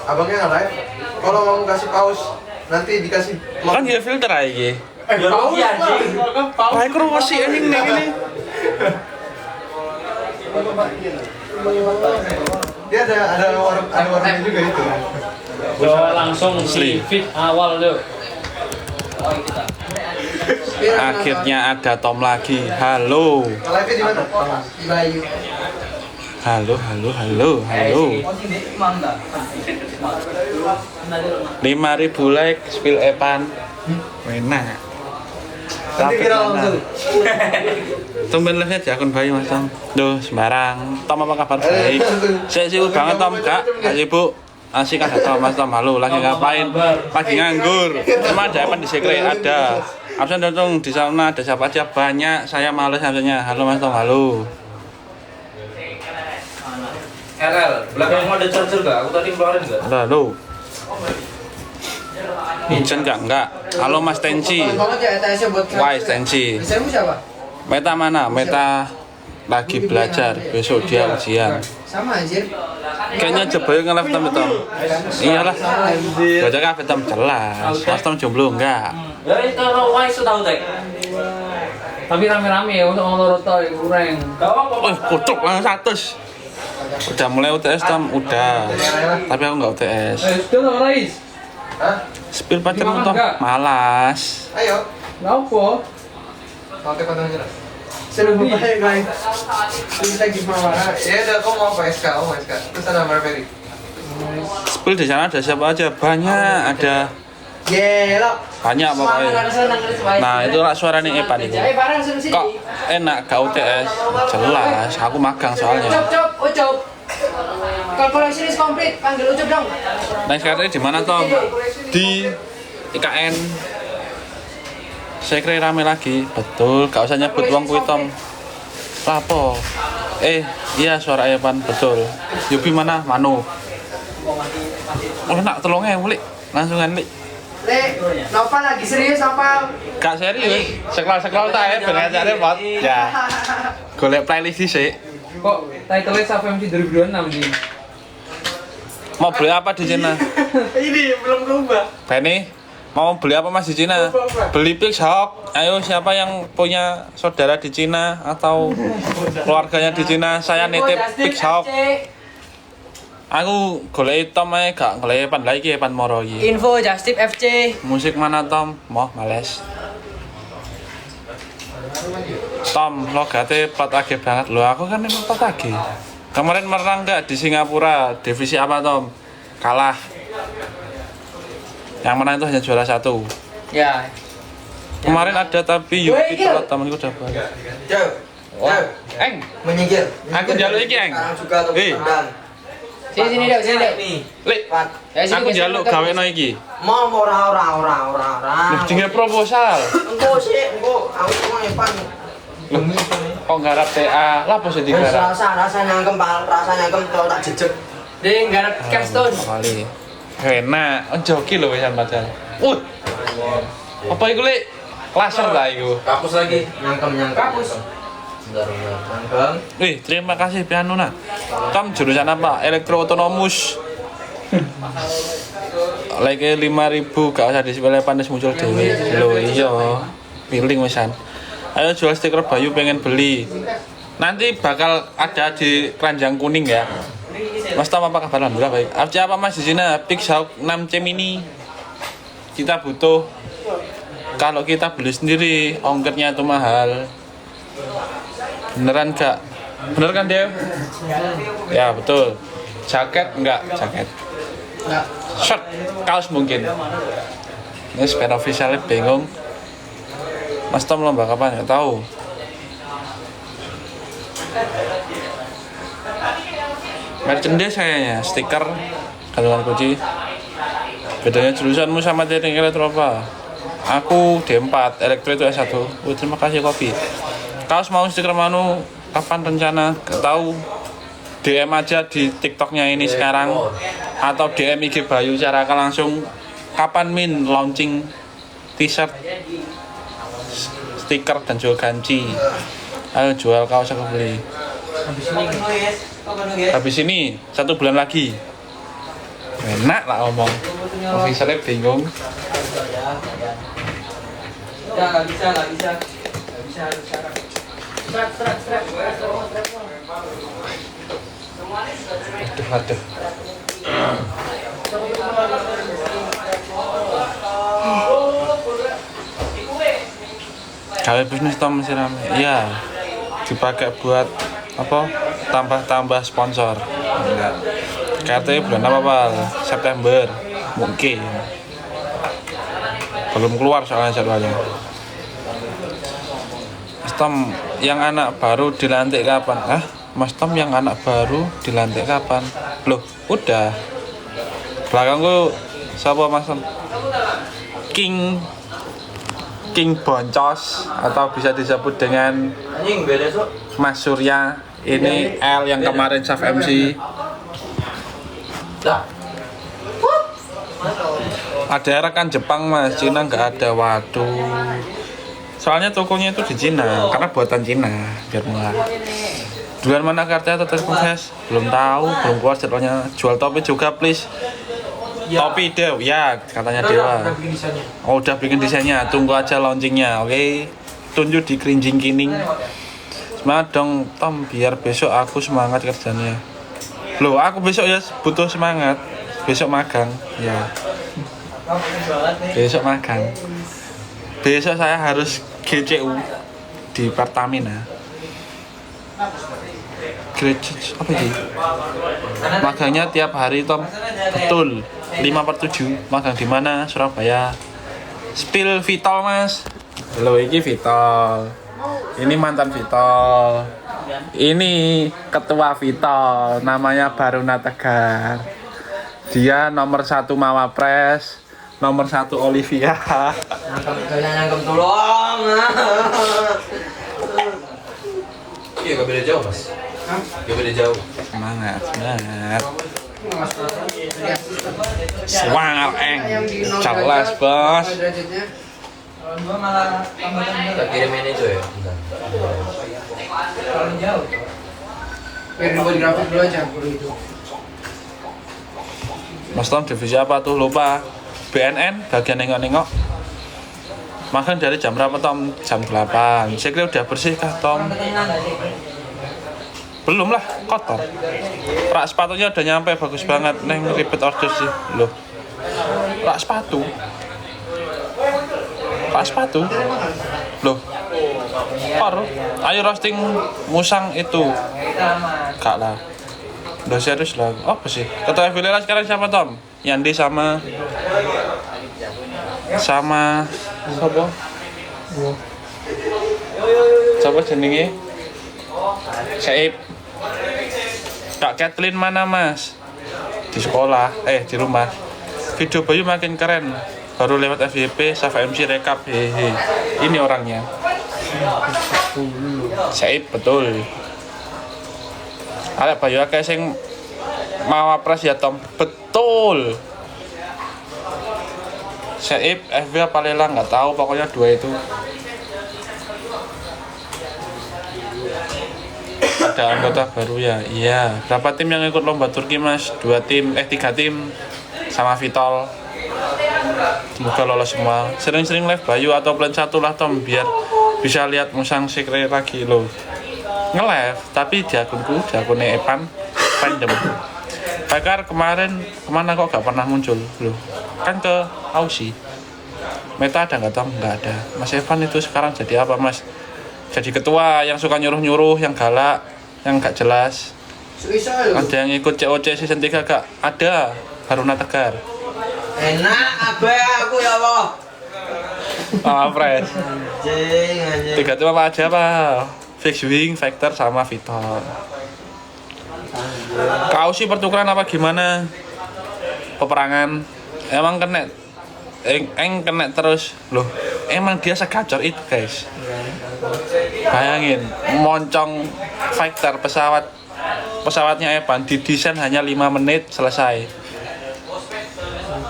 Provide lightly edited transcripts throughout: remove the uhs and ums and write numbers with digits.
Abangnya nggak live. Kalau mau kasih paus nanti dikasih. Kan dia filter aja. Paus anjing. Kayak kerumus sih anjing nih ini. Dia ada warnanya juga itu. Coba langsung di feed awal tuh. Akhirnya ada Tom lagi. Halo. Live-nya di mana? Di Bayu. Halo. 5.000 like spill Evan. Enak. Nanti viral langsung. Tumben live di akun Bayu Mas Tom. Duh, sembarang. Tom apa kabar baik? Saya sibuk banget Tom, Kak. Kak sibuk. Asik ada Tom, Mas Tom. Halo, lagi ngapain? Lagi nganggur. Emang ada apa di sekre? Ada. Absen dong di sana ada siapa aja banyak. Saya males absennya. Halo Mas Tom, halo. RL, belakangmu ada charger nggak? Aku tadi keluarin nggak? Halo. Vincent enggak. Halo Mas Tensi. Banget ya ETS-nya buat. Wah, Tensi. Bisamu siapa? Meta mana? Meta lagi belajar. Besok dia ujian. Sama anjir. Kayaknya Jeboyo nge-live Tom itu. Iyalah. Baca kafe Tom jelas. Mas Tom jomblo enggak? Ya itu rawai sudah utek. Tapi rame-rame ya untuk ngolor to kurang. Wih, kucuk langsung 100. Udah mulai UTS Tom, udah. Tapi aku enggak UTS. Sudah Rais. Hah? Spill pacarmu Tom, malas. Ayo. Ngapa? Pakai pandang jelas. Seru banget guys. Kita gimana? Ya udah, kau mau PSK, Terus ada Marveri. Spill di sana ada siapa aja? Banyak, ada Gelo. banyak pokoknya. Nah, itulah suaranya Evan itu. Kok enak gak UTS? Jelas, aku magang soalnya. Ucup. Calculation is complete. Panggil Ucup dong. Nah, sekarang di mana Tom? Di IKN. Saya kira rame lagi, betul. Gak usah nyebut uang kuwi Tom. Lapo? Iya suara Evan betul. Yubi mana? Manu. Oh nak tolongnya Lik. Langsungan Lik. Le, Nova lagi serius apa? Gak serius. Sekel-sekel ta ya ben ajare bot. Ya. Golek playlist sih. Kok title-nya SAFMC 2026 nih? Mau beli apa di Cina? Ini belum berubah. Penny, mau beli apa Mas di Cina? Beli Pixhawk. Ayo siapa yang punya saudara di Cina atau keluarganya di Cina? Saya nitip Pixhawk. Aku golek Tom ae gak golek Evan lagi Evan moro iki. Info Justip FC. Musik mana Tom? Moh males. Tom, logatnya 4AG banget loh. Aku kan emang 4AG. Kemarin menang nggak di Singapura? Divisi apa Tom? Kalah. Yang menang itu hanya juara 1. Ya. Kemarin ada tapi Yuki kalau temanku dapat. Jauh. Eng, Menyingkir. aku jaluk iki Eng. Sekarang juga untuk tendang. Sini dong, sini dong. Lek, aku jaluk gaweno iki. Mau ora. Loh, jenenge proposal. Engko aku cuma Evan. Kok garap TA? Lah apa sih Wis digarap? rasanya nyangkem to tak jejeg. Ding, garap capstone. Kali. Enak, joki lho wisan padahal. Apa iku Lek? Laser lah iku. Kapus lagi. Nyangkem. Kapus. Bentar. Nyangkem. Wih, terima kasih piano nak. Tom jurusan apa? Elektro otonomus. Lagi 5.000 gak usah disipil panas muncul dewe. Lho iya. Piling wisan. Ayo jual stiker Bayu pengen beli. Nanti bakal ada di keranjang kuning ya. Mas Tom apa kabar? Alhamdulillah baik. Apa Mas di sini? Pixhawk 6C mini. Kita butuh. Kalau kita beli sendiri, ongkirnya itu mahal. Beneran gak? Bener kan Dev? Ya betul. Jaket enggak? Jaket. Shirt, kaos mungkin. Ini sepeda officialnya bingung. Mas Tom lomba kapan? Nggak tahu. Merchandise kayaknya, stiker, gantungan kunci. Bedanya jurusanmu sama teknik elektro apa? Aku D4, elektro itu S1. Terima kasih kopi. Kaos mau stiker Manu, kapan rencana? Gak tahu. DM aja di TikToknya ini sekarang atau DM IG Bayu secara langsung. Kapan Min launching t-shirt, stiker dan juga ganci. Ayo jual kaos aku beli. Habis ini 1 bulan lagi. enak lah ngomong officernya bingung. Ya nggak bisa harus sekarang. Aduh. Kalau bisnis Tom masih rame. Iya. Dipakai buat apa? Tambah sponsor. Enggak. Katanya bulan apa, Pak? September. Mungkin. Belum keluar soalnya jadwalnya. Mas Tom yang anak baru dilantik kapan? Hah? Mas Tom yang anak baru dilantik kapan? Loh, udah. Belakangku siapa Mas Tom? King Boncos atau bisa disebut dengan Anjing beda tuh. Mas Surya. Ini L yang kemarin staff MC. Ada rekan Jepang Mas, Cina nggak ada. Waduh. Soalnya tokonya itu di Cina, karena buatan Cina, biar murah. Duluan mana kartunya atau proses? Belum tahu, belum keluar jadwalnya. Jual topi juga please. Topi Dew, ya katanya Dewa. Oh udah bikin desainnya, tunggu aja launchingnya, oke? Tunjuk di Krinjing Kining. Semangat dong Tom, biar besok aku semangat kerjanya. Loh, aku besok ya butuh semangat. Besok magang, ya. Besok magang. Besok saya harus GCU di Pertamina. Apa sih? Magangnya tiap hari Tom. Betul. 5/7 magang di mana? Surabaya. Spill Vitol Mas. Halo, ini Vitol. Ini mantan Vitol. Ini ketua Vitol, namanya Baruna Tegar. Dia nomor 1 Mawapres, nomor 1 Olivia. Nangkep tolong. Iya gak beda jauh Mas. Gak beda jauh. Semangat. Semangat jelas bos. Kita kirimin itu ya. Biar dibuat grafik dulu aja gitu. Mas Tom divisi apa tuh? Lupa. BNN bagian nengok-nengok. Makan dari jam berapa Tom? Jam 8. Saya kira udah bersih kah Tom? Belum lah, kotor. Rak sepatunya udah nyampe, bagus banget. Neng ribet order sih. Loh. Rak sepatu. Loh. Ayo roasting musang itu. Kak lah. Udah serius lah. Apa sih? Ketua Vilera sekarang siapa Tom? Yandi sama siapa? Siapa jenenge? Saib. Kak Kathleen mana Mas? Di sekolah, di rumah. Video Bayu makin keren. Baru lewat FYP, Saf MC rekap. Hehe. Ini orangnya. Saib betul. Ada Bayu akeh sing Mawapres ya Tom. Betul. Saib, FB apa Lela nggak tahu, pokoknya 2 itu. Ada anggota baru ya? Iya. Berapa tim yang ikut lomba Turki Mas? 3 tim sama Vitol. Semoga lolos semua. Sering-sering live Bayu atau plan 1 lah Tom, biar bisa lihat musang sekre lagi lo. Nge-live, tapi di akunku, di akunnya Epan Pandem. Bakar kemana kok gak pernah muncul loh? Kan ke Aussie. Meta ada nggak Tom? Nggak ada. Mas Evan itu sekarang jadi apa Mas? Jadi ketua yang suka nyuruh-nyuruh, yang galak, yang gak jelas. Ada yang ikut COC season 3 gak? Ada. Baruna Tegar. Enak abe aku ya Allah. Pres. 3 tim apa aja Pak? Fix Wing, Vector sama Vitor. Kau sih pertukaran apa gimana? Peperangan. Emang kena kena terus loh. Emang dia segacor itu guys. Bayangin, moncong fighter pesawatnya Evan didesain hanya 5 menit selesai.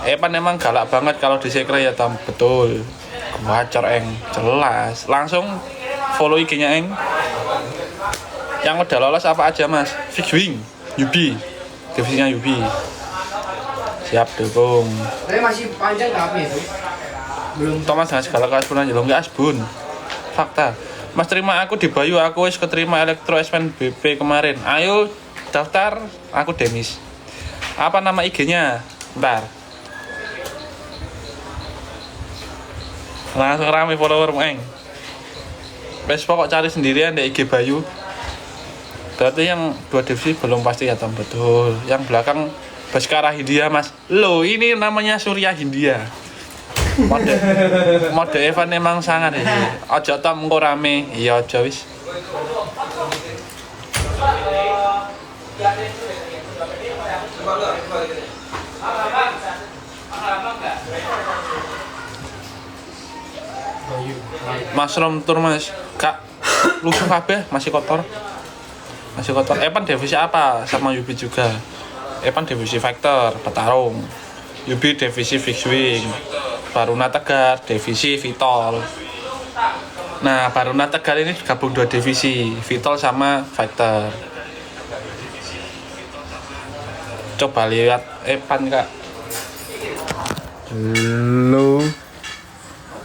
Evan emang galak banget kalau di sekre ya Tom. Betul. Gacor jelas. Langsung follow IG-nya Yang udah lolos apa aja Mas? Fix Wing, Yubi, divisinya Yubi. Siap dukung. Tapi masih panjang nggak api itu? Belum. Thomas dengan segala keasbunan jelong nggak asbun. Fakta. Mas terima aku di Bayu, aku wis keterima elektro SPNBP kemarin. Ayo daftar, aku Demis. Apa nama IG-nya? Ntar. Langsung rame follower eng. Wes pokok cari sendirian di IG Bayu. Berarti yang 2 divisi belum pasti ya Tom, betul. Yang belakang Baskara Hindia Mas. Loh, ini namanya Surya Hindia. Mode Evan emang sangat ini. Ojo Tom engko rame. Iya aja wis. Mushroom tour Mas. Kak, lusuh kabeh masih kotor. Masih kotor. Evan divisi apa? Sama Yubi juga. Evan divisi Vector, petarung. Yubi divisi fixed wing. Baruna Tegar divisi Vitol. Nah, Baruna Tegar ini gabung 2 divisi, Vitol sama Vector. Coba lihat Evan Kak. Halo.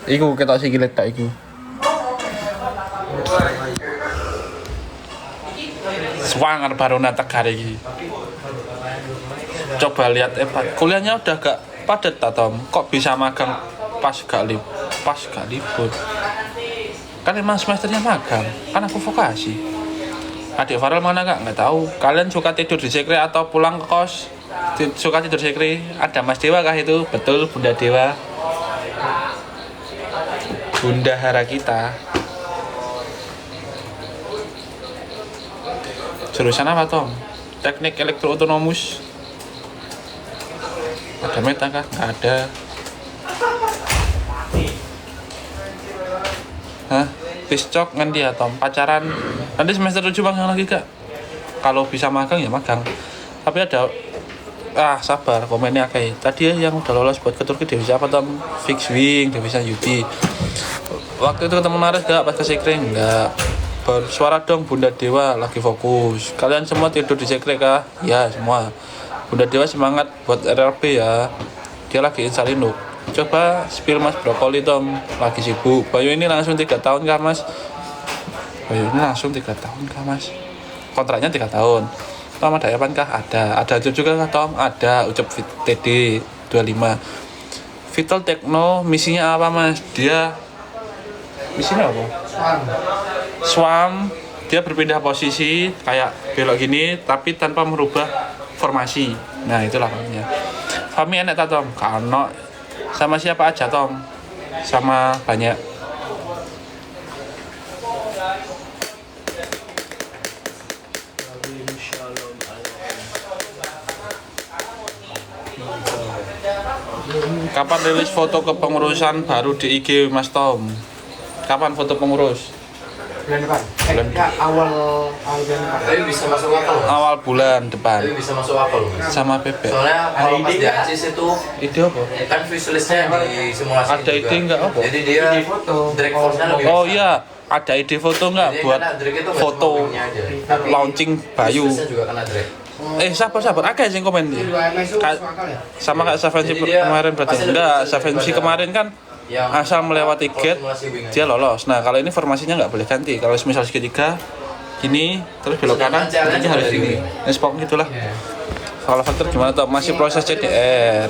Iku ketok sikile tok iku. Swanger Baruna Tegar iki. Coba lihat Evan. Kuliahnya udah gak padat tak Tom? Kok bisa magang pas gak libur? Kan emang semesternya magang. Kan aku vokasi. Adik Farel mana Kak? Nggak tahu. Kalian suka tidur di sekre atau pulang ke kos? Suka tidur di sekre? Ada Mas Dewa kah itu? Betul, Bunda Dewa. Bunda hara kita. Jurusan apa Tom? Teknik elektro otonomus. Ada meta kah? Nggak ada. Hah? Piscok ngendi ya Tom? Pacaran nanti semester 7 magang lagi Kak. Kalau bisa magang ya magang. Tapi ada sabar komennya kayak tadi yang udah lolos buat ke Turki divisi apa Tom? Fixed wing, divisi UB. Waktu itu ketemu Maret gak pas ke sekre? Enggak. Bersuara dong Bunda Dewa lagi fokus. Kalian semua tidur di sekre kah? Ya semua. Bunda Dewa semangat buat RRB ya. Dia lagi install Linux. Coba spill Mas Brokoli Tom, lagi sibuk. Bayu ini langsung 3 tahun kah Mas? Bayu ini langsung 3 tahun kah Mas? Kontraknya 3 tahun. Tom ada Evan kah? Ada. Ada Ucup juga kah Tom? Ada. Ucup TD 25. Vital Techno misinya apa Mas? Dia misinya apa? Swarm. Dia berpindah posisi kayak belok gini tapi tanpa merubah formasi. Nah itulah makanya. Fami enak tak Tom? Karena sama siapa aja Tom? Sama banyak. Kapan rilis foto kepengurusan baru di IG Mas Tom? Kapan foto pengurus? Bulan depan. Awal bulan depan. Tapi bisa masuk akal. Awal bulan depan. Tapi bisa masuk akal. Sama Bebek. Soalnya kalau pas di ACIS itu Ide apa? kan visualisnya di simulasi Ada ide enggak apa? Jadi dia drag force-nya lebih Oh besar. iya, ada ide foto enggak Jadi buat karena drag itu nggak foto cuma wingnya aja. Tapi launching Bayu? visualisnya juga kena drag. Sabar, akeh sing komen. Ini 2 MS itu Ka- masuk akal ya? Sama kayak Savensi Jadi dia kemarin berarti. pasti lebih Enggak, bisa Savensi daripada kemarin kan Yang asal melewati kalau gate simulasi wing aja. dia lolos. Nah, kalau ini formasinya nggak boleh ganti. Kalau misal segitiga gini terus belok kanan, Sedangkan ini harus challenge gini. dari Ini spok gitulah. Iya. Kalau faktor gimana tuh? Masih proses CDR.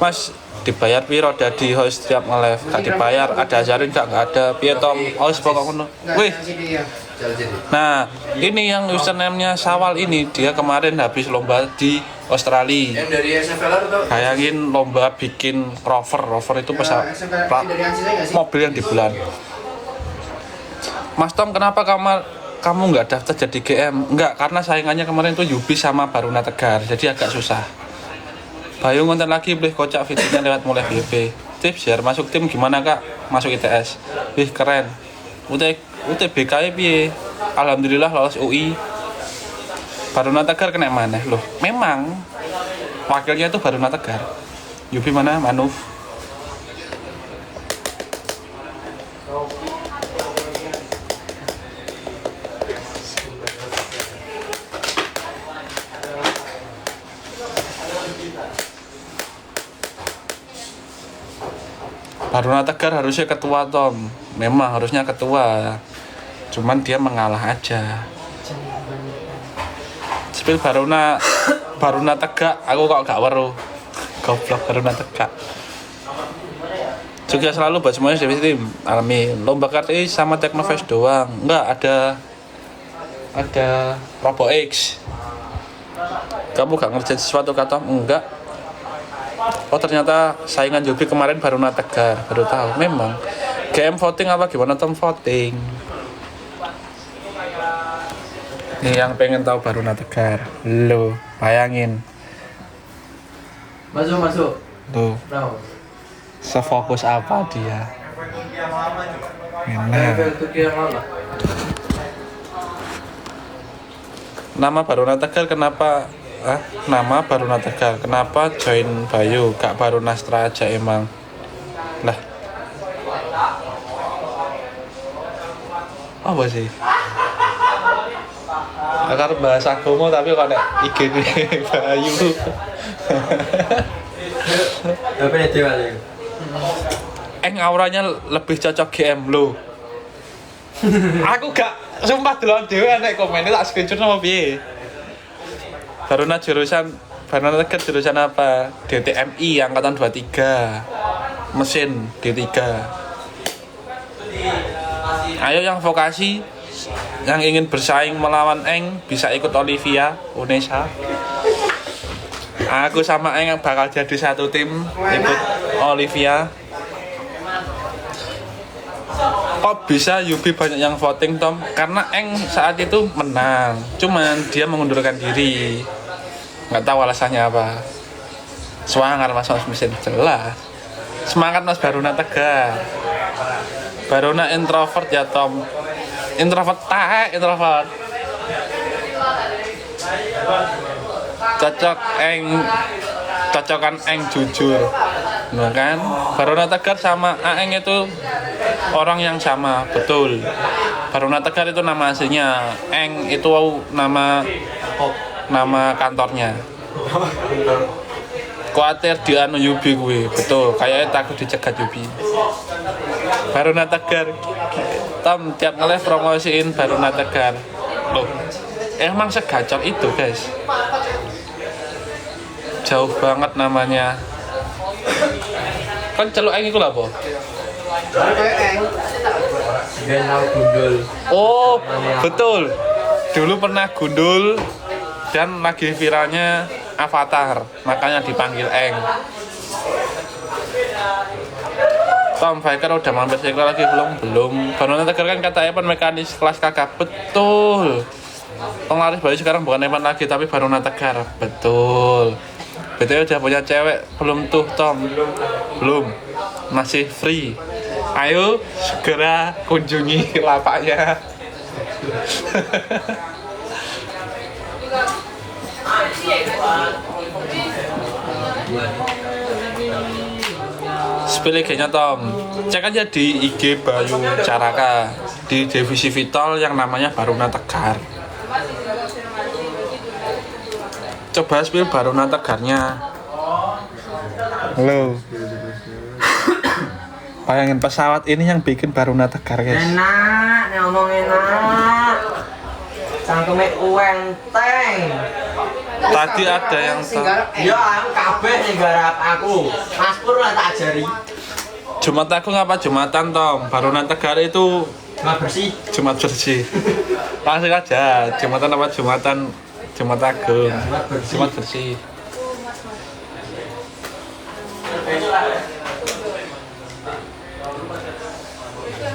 Mas dibayar piro dadi host tiap nge-live? Gak dibayar, ada ajarin gak ada. Piye Tom? Host pokok ngono. Enggak, Wih. sini ya. Jalan jadi. Nah, ini yang username-nya Sawal ini, dia kemarin habis lomba di Australia. Yang dari SFLR itu Bayangin lomba bikin rover itu pesawat Dari Ansisa nggak sih? mobil yang di bulan. Mas Tom, kenapa kamu nggak daftar jadi GM? Enggak, karena saingannya kemarin tuh Yubi sama Baruna Tegar, jadi agak susah. Bayu ngonten lagi beli kocak videonya lewat mulai BP. Tips biar masuk tim gimana Kak? Masuk ITS. Wih keren. UTBK piye? Alhamdulillah lolos UI. Baruna Tegar kena mana? Loh, memang wakilnya itu Baruna Tegar. Yubi mana? Manuf. Baruna Tegar harusnya ketua Tom. Memang harusnya ketua. Cuman dia mengalah aja. Spill Baruna Tegak, aku kok gak weruh. Goblok Baruna Tegak. Juga selalu buat semuanya Dewi Tim alami lomba kartu sama Teknofest doang. Enggak ada Robo X. Kamu gak ngerjain sesuatu kata enggak? Oh ternyata saingan Yobi kemarin Baruna Tegar, baru tahu. Memang GM voting apa gimana Tom voting? Nih yang pengen tahu Baruna Tegar, lo bayangin. Masuk. Tuh, Bravo. sefokus apa dia? Enak. Nama Baruna Tegar kenapa? Nama Baruna Tegar. Kenapa join Bayu? Kak Baruna Astra aja emang. Lah. Apa sih? Akar bahasa agama tapi kok nek IG nih Bayu. Apa nih dewa lagi? Auranya lebih cocok GM lo. Aku gak sumpah delok dhewe nek komennya tak screenshot sama piye. Baruna Tegar jurusan apa? DTMI angkatan 23. Mesin D3. Ayo yang vokasi yang ingin bersaing melawan Eng bisa ikut Olivia Unesa. Aku sama Eng bakal jadi satu tim ikut Olivia. Kok bisa Yubi banyak yang voting Tom? Karena Eng saat itu menang, cuman dia mengundurkan diri. Nggak tahu alasannya apa. Semangat mas mesin jelas. Semangat mas Baruna Tegar. Baruna introvert ya Tom. Introvert. Cocokan Eng jujur. Nah kan, Baruna Tegar sama Aeng itu orang yang sama, betul. Baruna Tegar itu nama aslinya, Eng itu nama kantornya. Kuatir di anu Yubi gue, betul. Kayaknya takut dicegat Yubi. Baruna Tegar, Tom tiap nge-live promosiin Baruna Tegar. Loh, emang segacor itu guys. Jauh banget namanya. Kan celuk Eng iku lho apa? Kayak Eng. Genau gundul. Oh, betul. Dulu pernah gundul dan lagi viralnya Avatar, makanya dipanggil Eng. Tom Faker udah mampir sekolah lagi belum? Baruna Tegar kan kata Evan mekanis kelas kakak, betul. Penglaris Bayu sekarang bukan Evan lagi tapi Baruna Tegar, betul. BTW udah punya cewek belum tuh Tom? Belum, masih free. Ayo segera kunjungi lapaknya. Spill IG-nya Tom. Cek aja di IG Bayu Caraka di divisi vital yang namanya Baruna Tegar. Coba spill Baruna Tegarnya. Halo. Bayangin pesawat ini yang bikin Baruna Tegar guys. Enak, ngomong enak. Cangkeme uenteng. Tadi ada yang Ya, kabeh sing garap aku. Mas Pur lah tak ajari. Jumat Agung apa Jumatan Tom? Baruna Tegar itu Cuma bersih. Jumat bersih. Langsung aja. Jumatan apa Jumatan? Jumat Agung. Jumat bersih.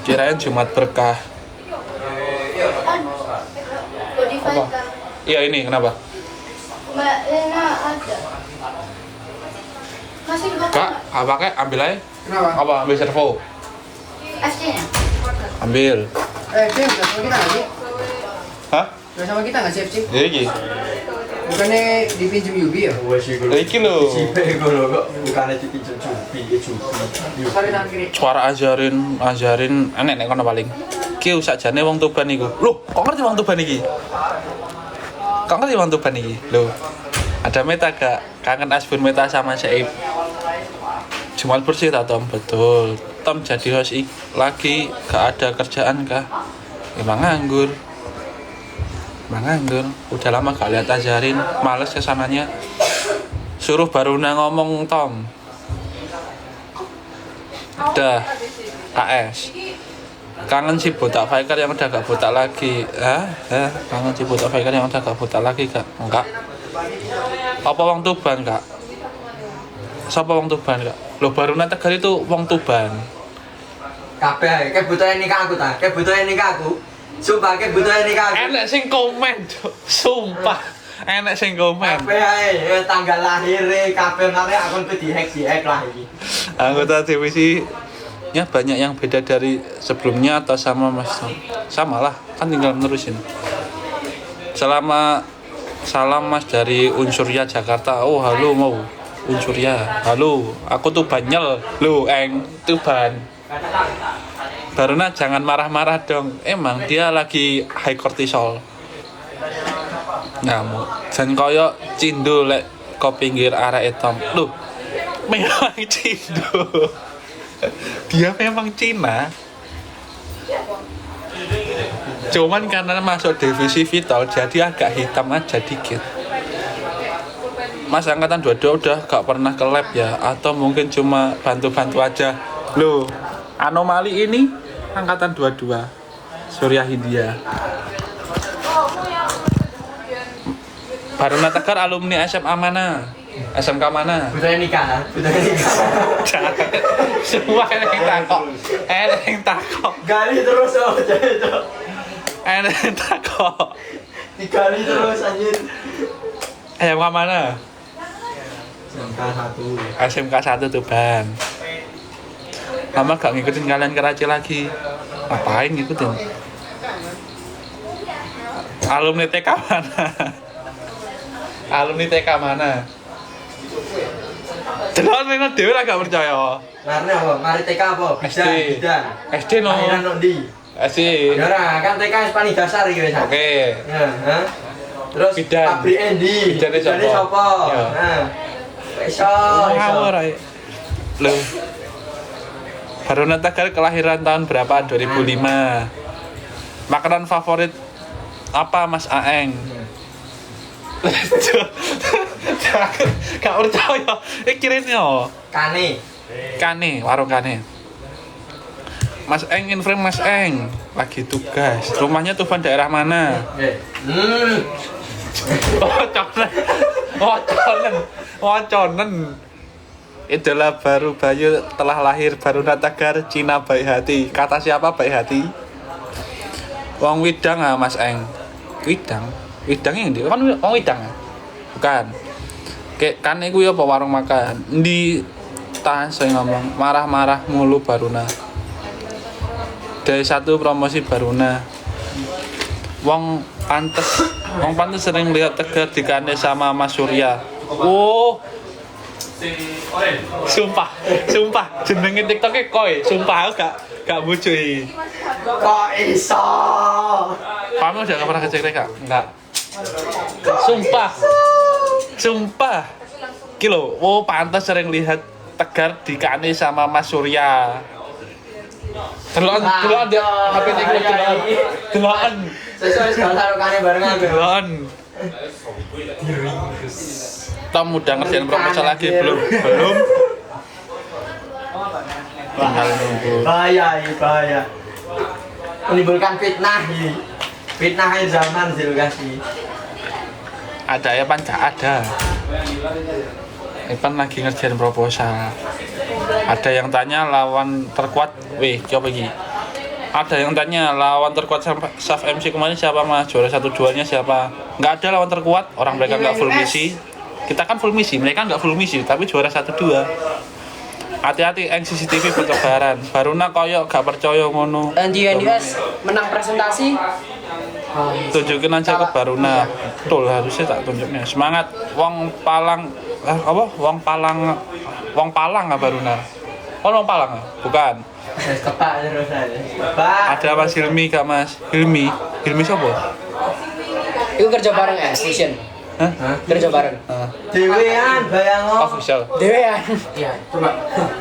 Kirain Jumat berkah. Apa? Iya ini kenapa? Mbak Lena ada. Masih belum. Kak, apa kek? Ambil aja. Kenapa? Apa? Ambil servo. SD-nya. Ambil. Dia udah sama kita nggak sih? Hah? Udah sama kita nggak sih FC? Ya iki. Bukannya dipinjem Yubi ya? Wes iku. Ya iki lho. Cipe iku lho kok bukane dipinjam Jubi. Sorry tangan kiri. Suara ajarin enek nek kono paling. Ki sakjane wong Tuban iku. Loh, kok ngerti wong Tuban iki? Kok ngerti wong Tuban iki? Loh. Ada Meta gak? Kangen Asbun Meta sama Saib. Jumat bersih tak Tom? Betul. Tom jadi host lagi gak ada kerjaan kah? Emang nganggur. Udah lama gak lihat Azharin, males kesananya. Suruh Baruna ngomong Tom. Udah AS. Kangen si botak Faker yang udah gak botak lagi. Kangen si botak Faker yang udah gak botak lagi kak? Enggak. Apa wong Tuban kak? Siapa wong Tuban kak? Lo Baruna Tegar itu wong Tuban. Kabeh kebutuhan nikah aku ta. Kebutuhan nikah aku. Sumpah kebutuhan nikah aku. Enak sing komen, Cuk. Sumpah. Enak sing komen. Kabeh ae tanggal lahir kabeh mare akun ku dihack lah iki. Anggota divisinya banyak yang beda dari sebelumnya atau sama Mas Tom? Sama lah, kan tinggal nerusin. Salam Mas dari Unsurya Jakarta. Oh halo mau Unsurya. Halo, aku tuh Banyel. Lu Tuban. Baruna jangan marah-marah dong. Emang dia lagi high cortisol. Ngamuk. Jan koyo cindo lek ko pinggir arek Tom. Loh, memang cindo. Dia memang Cina. Cuman karena masuk divisi vital jadi agak hitam aja dikit. Mas angkatan 22 udah gak pernah ke lab ya? Atau mungkin cuma bantu-bantu aja? Loh, anomali ini angkatan 22 Surya Hindia. Baruna Tegar alumni SMA mana? SMK mana? Budaya nikah. Semua enak yang takok. Gali terus aja itu. Enak yang takok. Digali terus anjir. SMK mana? SMK 1 Tuban. Lama gak ngikutin kalian ke Raci lagi. Ngapain ngikutin? Alumni TK mana? Alumni TK mana? Delon ning dhewe ora gak percaya. Karena apa? Mari TK apa? Bidan. SD no. Akhiran nok ndi? SD. Ya ora, kan TK wis paling dasar iki wis. Oke. Heeh. Terus Bidan. pabrik endi? Bidane sapa? Sapa? Ya. Nah. Iso. Ngawur ae. Loh. Baruna Tegar kelahiran tahun berapa? 2005. Makanan favorit apa Mas Aeng? Gak percaya. Kirimnya Kane, warung Kane. Mas Eng, inframe Mas Eng lagi tugas. Rumahnya Tuban daerah mana? Waconen. Idola baru Bayu telah lahir. Baruna Tegar Cina baik hati. Kata siapa baik hati? Wong Widang ah Mas Eng. Widang yang di kan wong Widang ah? Bukan. Kayak kan iku ya apa warung makan. Di tas saya ngomong marah-marah mulu Baruna. Dari satu promosi Baruna. Wong pantes sering lihat Tegar dikane sama Mas Surya. Oh. Sumpah jenenge TikTok-e Koi. Sumpah aku gak bujui. Kok iso? Kamu udah gak pernah ngecek Kak? Enggak. Sumpah. Kilo, oh pantas sering lihat Tegar dikane sama Mas Surya. Delon dia HP-ne iku delon. Sesuai kalau kane barengan. Delon. Tom udah ngerjain proposal lagi belum? Tinggal nunggu. Bahaya. Menimbulkan fitnah ini. Fitnah zaman silgasi. Ada ya pan gak ada. Epan lagi ngerjain proposal. Ada yang tanya lawan terkuat. Coba gini. Ada yang tanya lawan terkuat Saf MC kemarin siapa Mas? Juara 1-2-nya siapa? Nggak ada lawan terkuat. Orang mereka nggak full misi. Kita kan full misi, mereka nggak full misi, tapi juara 1-2. Hati-hati CCTV bertebaran. Baruna koyo gak percaya ngono. NDNDS menang presentasi. Tunjukin aja ke Baruna. Betul, harusnya tak tunjuknya. Semangat Wong Palang Baruna. Oh, Wong Palang ah? Bukan. Kepak terus aja. Ada Mas Hilmi Kak Mas. Hilmi siapa? Itu kerja bareng Fusion. Hah? Kerja bareng. Dewean bayang oh. Official. Dewean. Iya, coba.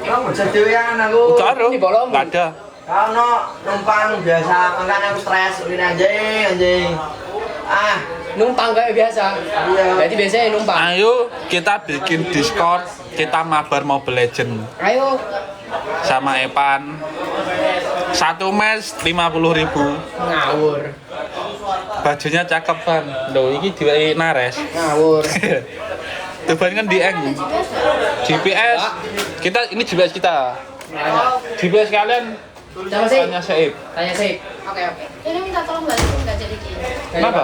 Kamu dewean aku. Karo. Ini bolong. Enggak ada. Kau no numpang biasa, makanya aku stres ini anjing. Ah, Numpang kayak biasa. Iya. Berarti biasanya numpang. Ayo kita bikin Discord, kita mabar Mobile Legend Ayo. sama Epan. Satu match 50.000. Ngawur. Bajunya cakep kan. Loh, ini diwai nares. Ngawur. Tuban kan di Eng. GPS. Kita ini GPS kita. GPS kalian Siapa sih? tanya Seib. Tanya sih. Oke. Ini minta tolong balikin nggak jadi gini. Kenapa?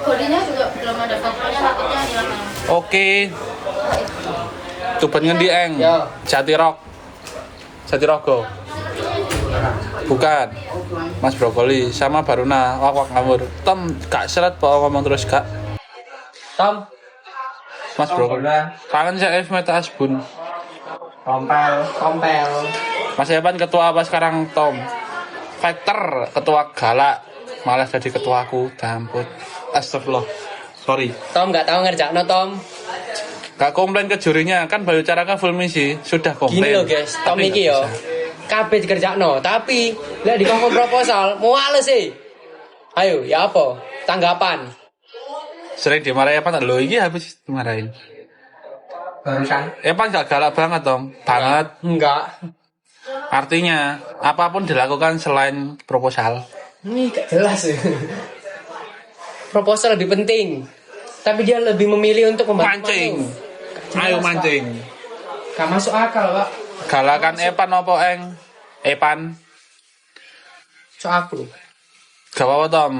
Bodinya juga belum ada fotonya, takutnya hilang. Oke. Tuban kan di Eng. Yo. Jatirok. Jatirogo. Bukan. Mas Brokoli sama Baruna. Wak ngawur. Tom gak seret bawa ngomong terus gak. Tom. Mas Brokoli. Kangen saya Meta Asbun. Kompel. Mas Evan ketua apa sekarang Tom? Fighter ketua galak malah jadi ketuaku damput. Astagfirullah. Sorry. Tom nggak tahu ngerjakno Tom. Gak komplain ke jurinya kan Bayu Caraka full misi sudah komplain. Gini loh guys, Tom Tapi iki nggak yo. bisa. Kabeh dikerjakno, tapi lek dikongkon proposal muales sih. Ayo, ya apa? Tanggapan. Sering dimarahin Evan lo ini habis dimarahin. barusan. Evan gak galak banget Tom, banget. Enggak. Artinya apapun dilakukan selain proposal. Ini gak jelas ya. Proposal lebih penting. Tapi dia lebih memilih untuk membantu Mancing. Jelas, Ayo Pak. mancing. Gak masuk akal, Pak. Galakan Evan apa Eng? Evan. So aku. Gak apa-apa Tom.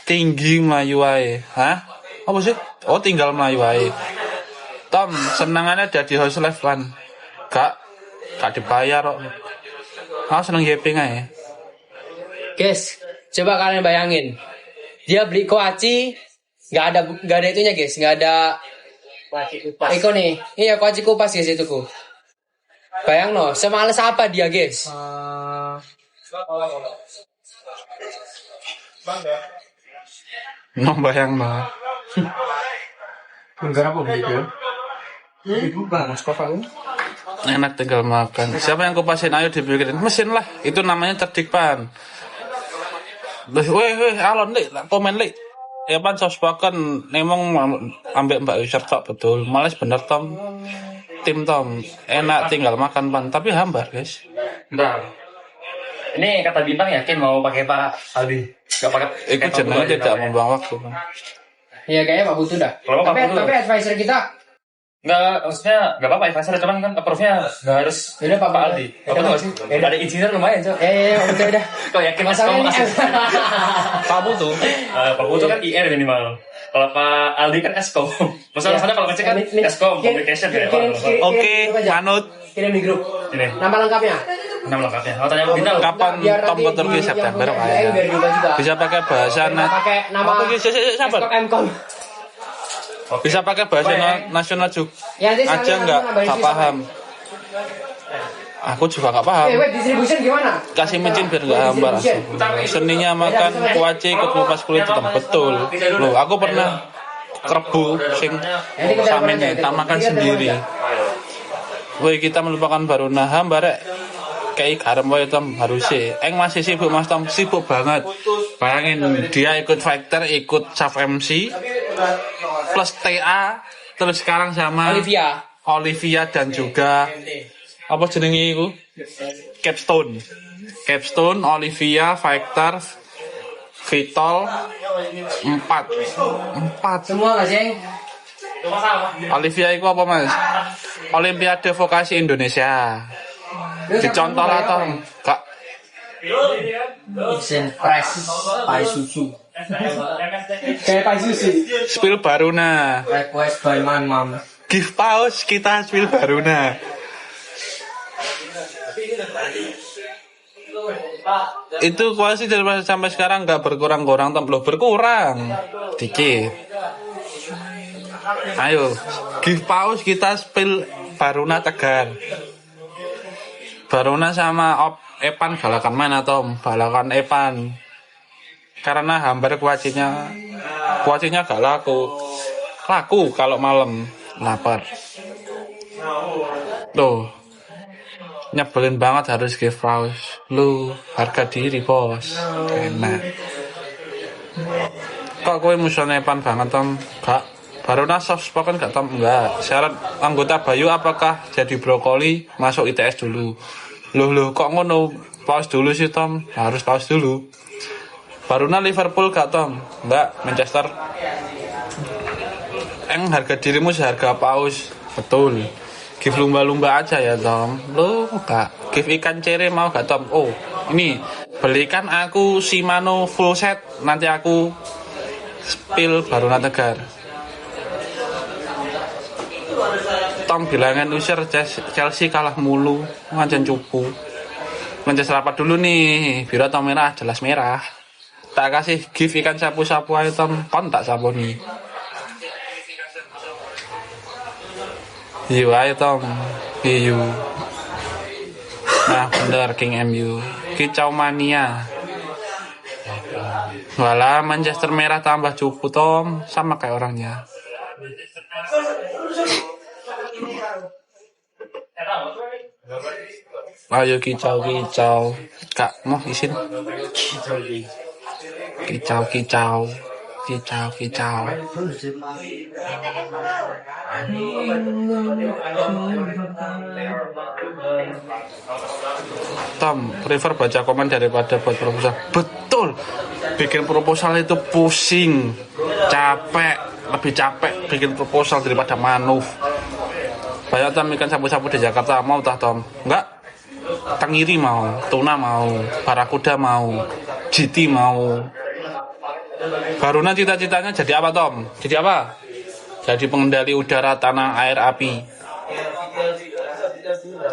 Tinggi Melayu wae. Hah? Apa sih? Oh tinggal Melayu wae. Tom, senangannya jadi house live kan? Gak dibayar kok. Aku seneng yaping aja. Guys, coba kalian bayangin. Dia beli kuaci, gak ada itunya guys, gak ada Iko nih, iya kuaci kupas guys itu ku. Bayang no, semales apa dia guys? Bayang no. Enggak apa begitu. Ibu bang, Enak tinggal makan. Siapa yang kupasin? Ayo dibikin mesin lah. Itu namanya cerdik pan. Weh, alon lik, komen lik. Ya pan souspoken, nemong ambek Mbak Yusuf tak betul. Males bener Tom. Tim Tom, enak tinggal makan pan. Tapi hambar guys. Bentar. Ini kata bintang yakin mau pakai Pak Aldi? Gak pakai. Ikut jenenge tidak membuang waktu. Pan. Iya kayaknya Pak Butuh dah. Kalau Pak Butuh. Tapi advisor kita, Enggak, maksudnya enggak apa-apa advisor, cuman kan approve-nya enggak harus Yaudah, Pak Aldi. Pak Butuh nggak sih? Ada izinnya lumayan, Cok. udah. Kok yakin Masalahnya Eskom ini masih? Pak Butuh. Pak Butuh kan IR minimal. Kalau Pak Aldi kan Eskom. Masalahnya kalau ngecek kan Eskom, communication ya. Oke, manut. Kirim di grup. Ini, Nama lengkapnya. nama lengkapnya. Kalau tanya bintang, Kapan Tom Poturki September kayaknya. Bisa pakai bahasa Pakai nama Apa sih? Sabar. Eskom. Bisa pakai bahasa nasional juga. Ya, nanti Aja sekalian nggak nambahin nggak sisa. paham. Aku juga nggak paham. Web distribution gimana? Kasih micin biar nggak hambar. Seninya makan kuaci ikut ngupas kulit hitam betul. Loh, aku pernah kerbu sing samene tak makan sendiri. Woi kita melupakan Baruna hambar kayak garam wae Tom harusnya. Eng masih sibuk Mas Tom, sibuk banget. Bayangin dia ikut fighter, ikut sub MC plus TA terus sekarang sama Olivia dan juga apa jenenge iku? Capstone, Olivia, Fighter, Vitol, 4. Semua nggak sih? Olivia itu apa Mas? Olimpiade Vokasi Indonesia. Dicontoh lah Tom. Kak. Isen press, pai susu. Kayak Pak Susi. Spill Baruna. Request by man mom. Give pause kita spill Baruna. Itu kuasi dari sampai sekarang nggak berkurang-kurang Tom. Loh berkurang. Dikit. Ayo, give pause kita spill Baruna Tegar. Baruna sama Epan balakan mana Tom? Balakan Epan. Karena hambar kuacinya kuacinya gak laku. Laku kalau malam lapar. Loh, nyebelin banget harus give pause. Lu harga diri bos. Enak. Kok kowe musuhnya Evan banget Tom? Gak. Baru soft spoken gak Tom? Enggak. Syarat anggota Bayu apakah jadi brokoli masuk ITS dulu? Loh kok ngono? Pause dulu sih Tom. Harus pause dulu. Baruna Liverpool gak Tom? Enggak. Manchester. Harga dirimu seharga paus. Betul. Give lumba-lumba aja ya Tom. Lo gak give ikan cere mau gak Tom? Oh ini belikan aku Shimano full set. Nanti aku spill Baruna Tegar. Tom bilangan user Chelsea kalah mulu. Ngancen cupu. Manchester rapat dulu nih. Biru atau merah? Jelas merah. Tak kasih give ikan sapu-sapu ayo Tom. Kon tak sapu nih. Hiu ayo Tom. Hiu. Nah bener King MU. Kicau mania. Walah Manchester merah tambah cupu Tom. Sama kayak orangnya. Ayo kicau. Kak mau isin. Kicau. Tom, prefer baca komen daripada buat proposal. Betul. Bikin proposal itu pusing, capek, lebih capek bikin proposal daripada manuf. Banyak Tom ikan sapu-sapu di Jakarta mau tah Tom? Enggak. Tangiri mau, tuna mau, barakuda mau, GT mau. Baruna cita-citanya jadi apa Tom? Jadi apa? Jadi pengendali udara, tanah, air, api.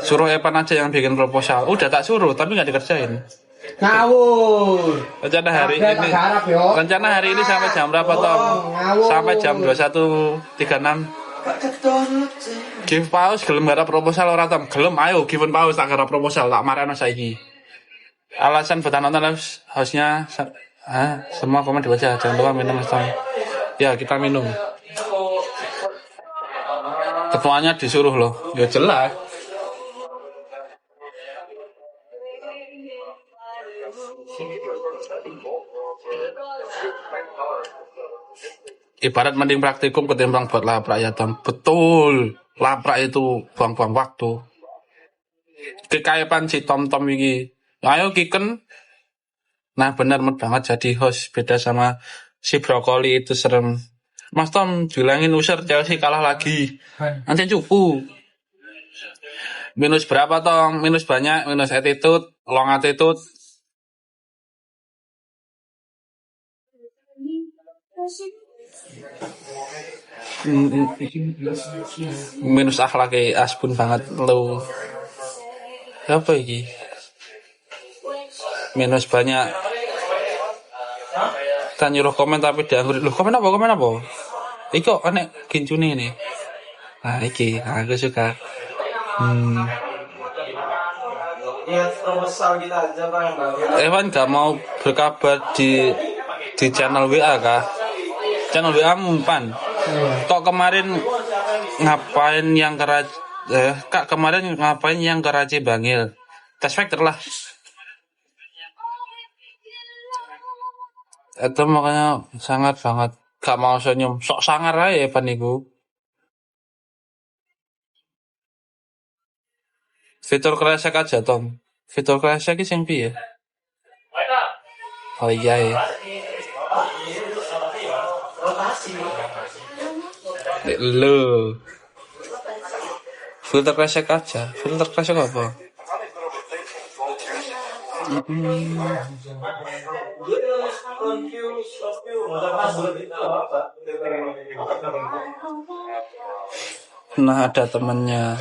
Suruh Evan aja yang bikin proposal. Udah tak suruh, tapi nggak dikerjain. Ngawur. Rencana hari ini sampai jam berapa Tom? Sampai jam 21.36. Give pause gelem gara proposal ora Tom? Gelem ayo given pause tak gara proposal tak marahno saiki. Alasan buat nonton harusnya semua komen dibaca. Jangan lupa minum Tom. Ya kita minum. Ketuanya disuruh loh. Ya jelas. Ibarat mending praktikum ketimbang buat laprak ya Tom. Betul. Laprak itu buang-buang waktu. Kekayapan si Tom ini. Ayo Kiken. Nah benar banget jadi host. Beda sama si brokoli itu serem. Mas Tom bilangin user Chelsea kalah lagi. Nanti cupu. Minus berapa Tom? Minus banyak. Minus attitude. Long attitude. Minus akhlak aspun banget lo. Apa ini? Minus banyak. Kita nyuruh komen tapi dianggur. Loh komen apa? Iko aneh kincune ini. Nah iki aku suka. Evan gak mau berkabar di channel WA kah? Channel WA umpan. Kok kemarin ngapain yang Karaci Bangil? Tes factor lah. Itu makanya sangat banget gak mau senyum. Sok sangar aja Evan iku. Fitur kresek aja Tom. Fitur kresek iki sing piye? Oh iya ya. Lo. Filter kresek aja. Filter kresek apa? Nah ada temennya.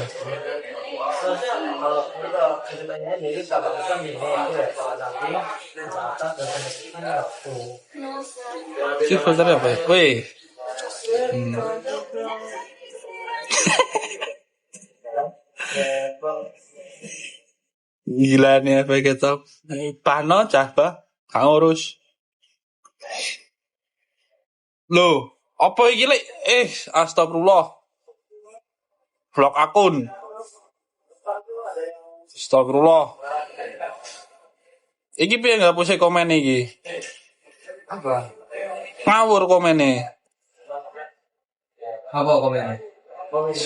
Si filter apa ya? Wih. Gila nih apa kita? Pano cah bah, kang urus. Loh, apa iki lek? Astagfirullah. Blok akun. Astagfirullah. Iki piye ngapuse komen iki? Apa? Ngawur komennya. Apa komennya?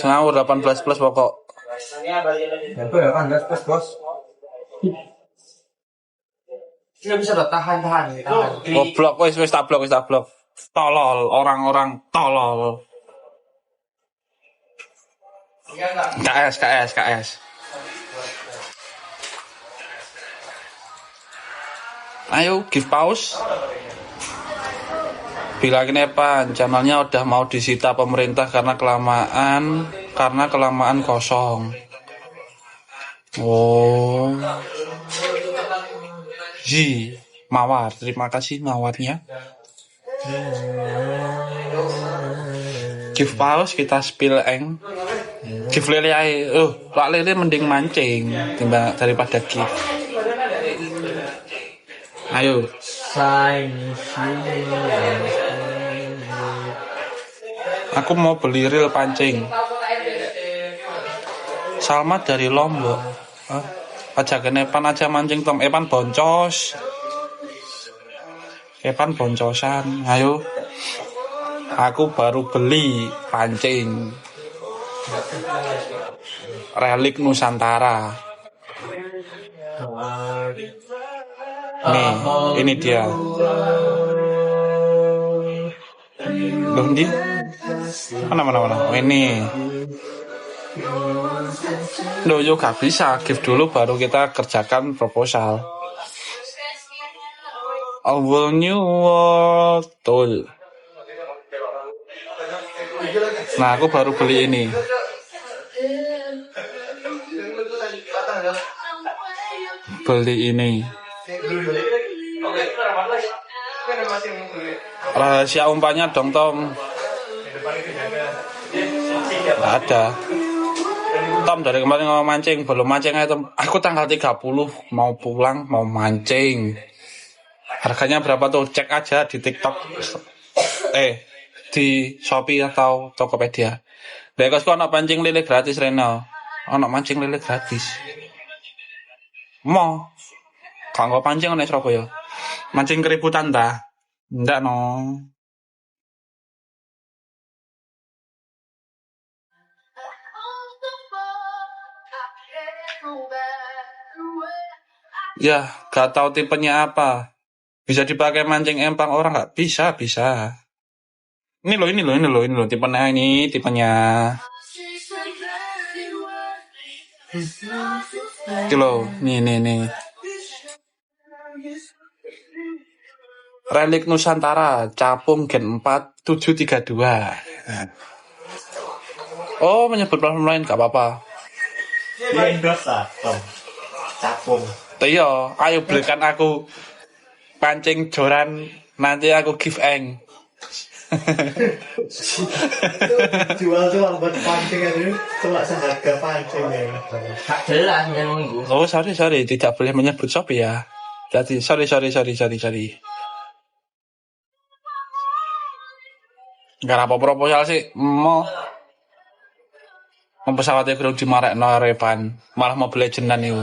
Ngawur 18 plus pokok. Apa ya kan plus bos. Nggak bisa tahan. Goblok wis tak blok. Tolol, orang-orang tolol. KS. Ayo give pause. Bilangin Evan, channelnya udah mau disita pemerintah karena kelamaan kosong. Oh. Mawar, terima kasih mawarnya. Give pause, kita spill eng. Give lele ae. Lak lele mending mancing timbang daripada give. Ayo. Aku mau beli reel pancing. Salma dari Lombok. Ajakan Evan aja mancing Tom. Evan boncos. Evan boncosan. Ayo. Aku baru beli pancing. Relik Nusantara. Nih, ini dia. Loh, ini mana? Oh, ini. Loh, yuk gak bisa. Give dulu baru kita kerjakan proposal. A whole new world. Tuh. Nah, aku baru beli ini. Beli ini. Rahasia umpannya dong Tom. Nggak ada. Tom dari kemarin mau mancing, belum mancing aja Tom. Aku tanggal 30 mau pulang, mau mancing. Harganya berapa tuh? Cek aja di TikTok. Di Shopee atau Tokopedia. Dekosku anak pancing lele gratis Reno. Anak mancing lele gratis. Mau kanggo pancing nek Surabaya. Mancing keributan ta? Ndak no. Ya, gak tahu tipenya apa. Bisa dipakai mancing empang orang nggak? Bisa. Ini loh, tipenya ini, tipenya. Itu loh, nih. Relik Nusantara, Capung Gen 4 732. Oh, menyebut platform lain gak apa-apa. Ini dosa, Tom. Capung. Iya, ayo belikan aku pancing joran, nanti aku give eng. Jual buat pancing aja, cuma seharga pancing ya. Tak jelas nunggu. Oh, sorry, tidak boleh menyebut Shopee ya. Jadi, sorry. Gak apa proposal sih, mau pesawatnya kurang dimarekno Revan, malah mau beli jenan itu.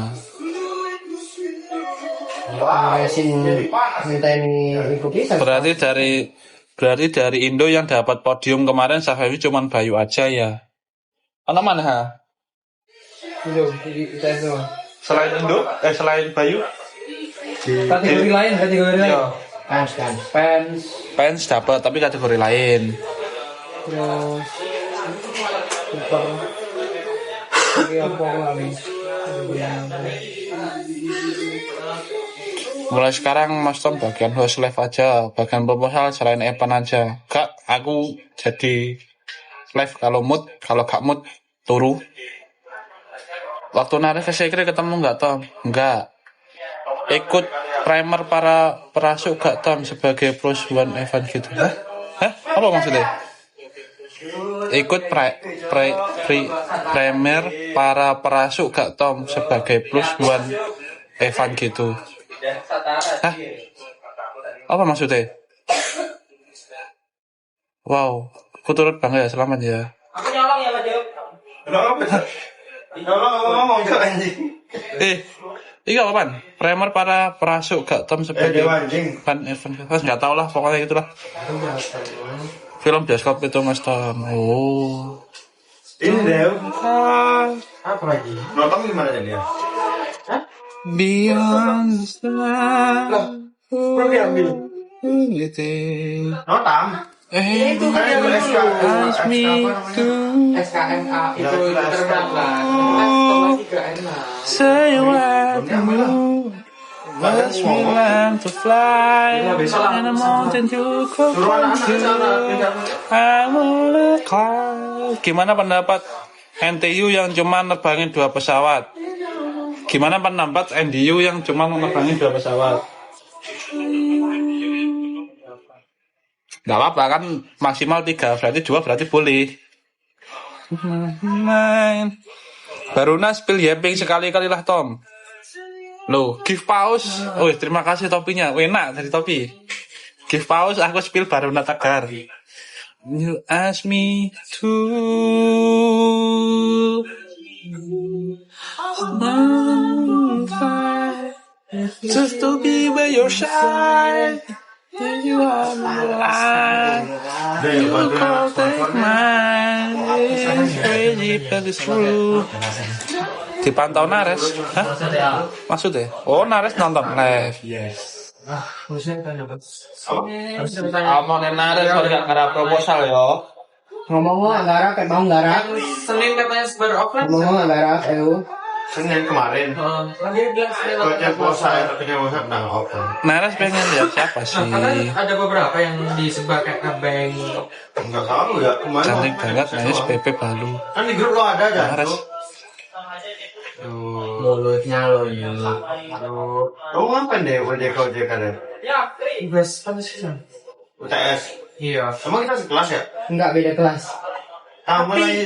Berarti dari Indo yang dapat podium kemarin Safawi cuman Bayu aja ya. Anak mana ha? Selain Indo, selain Bayu? Kategori lain. Iya. Fans. Dapat tapi kategori lain. Terus Mulai sekarang Mas Tom bagian host live aja, bagian proposal selain Evan aja. Kak, aku jadi live kalau mood, kalau gak mood turu. Waktu narik ke sekre ketemu nggak Tom? Nggak. Ikut primer para perasuk gak Tom sebagai plus one Evan gitu? Hah? Apa maksudnya? Ikut primer para perasuk gak Tom sebagai plus one Evan gitu? Hah? Apa maksudnya? Wow, aku turut bangga ya, selamat ya. Aku nyolong ya, Pak Dio. Ngomong ke anjing. Iya apaan? Primer para perasuk gak Tom sebagai Van Evan. Nggak tahu lah, pokoknya itulah. Film bioskop itu Mas Tom. Oh. Ini Dew. Apa lagi? Nonton gimana jadi ya? Beyond the star. Program bil. Notam. Itu kan yang ask me to SKMA itu terbang lah. say what to move. Watch me learn to fly and a mountain to go to. I wanna climb. Gimana pendapat NTU yang cuma nerbangin 2 pesawat? Gimana pendapat NDU yang cuma nerbangin 2 pesawat? Gak apa-apa kan maksimal 3, berarti 2 berarti boleh. Main. Baruna spill yapping sekali-kali lah Tom. Loh, give pause. Oh, terima kasih topinya. Enak dari topi. Give pause, aku spill Baruna Tegar. You ask me to just to be by your side. You are my life. You can't take mine. It's crazy but it's true. Dipantau Nares? Hah? Maksudnya? Oh, Nares nonton live. Yes. Omongin Nares kalau gak ada proposal yo. Ngomong Anggara kayak mau Anggara. Senin katanya baru offline. Ngomong Anggara, Senin kemarin. Dia bilang Senin. Kalau puasa ya, tapi nggak usah nang offline. Nares pengen lihat siapa sih? Ada beberapa yang disebar kayak ngebeng. Enggak tahu ya kemana. Cantik banget, Nares PP Balu. Kan di grup lo ada aja. Nares. Mulutnya lo ya. Kamu ngapain deh OJK deh? Ya, Ibas panas UTS. Iya. Emang kita sekelas ya? Enggak beda kelas. Kamu lagi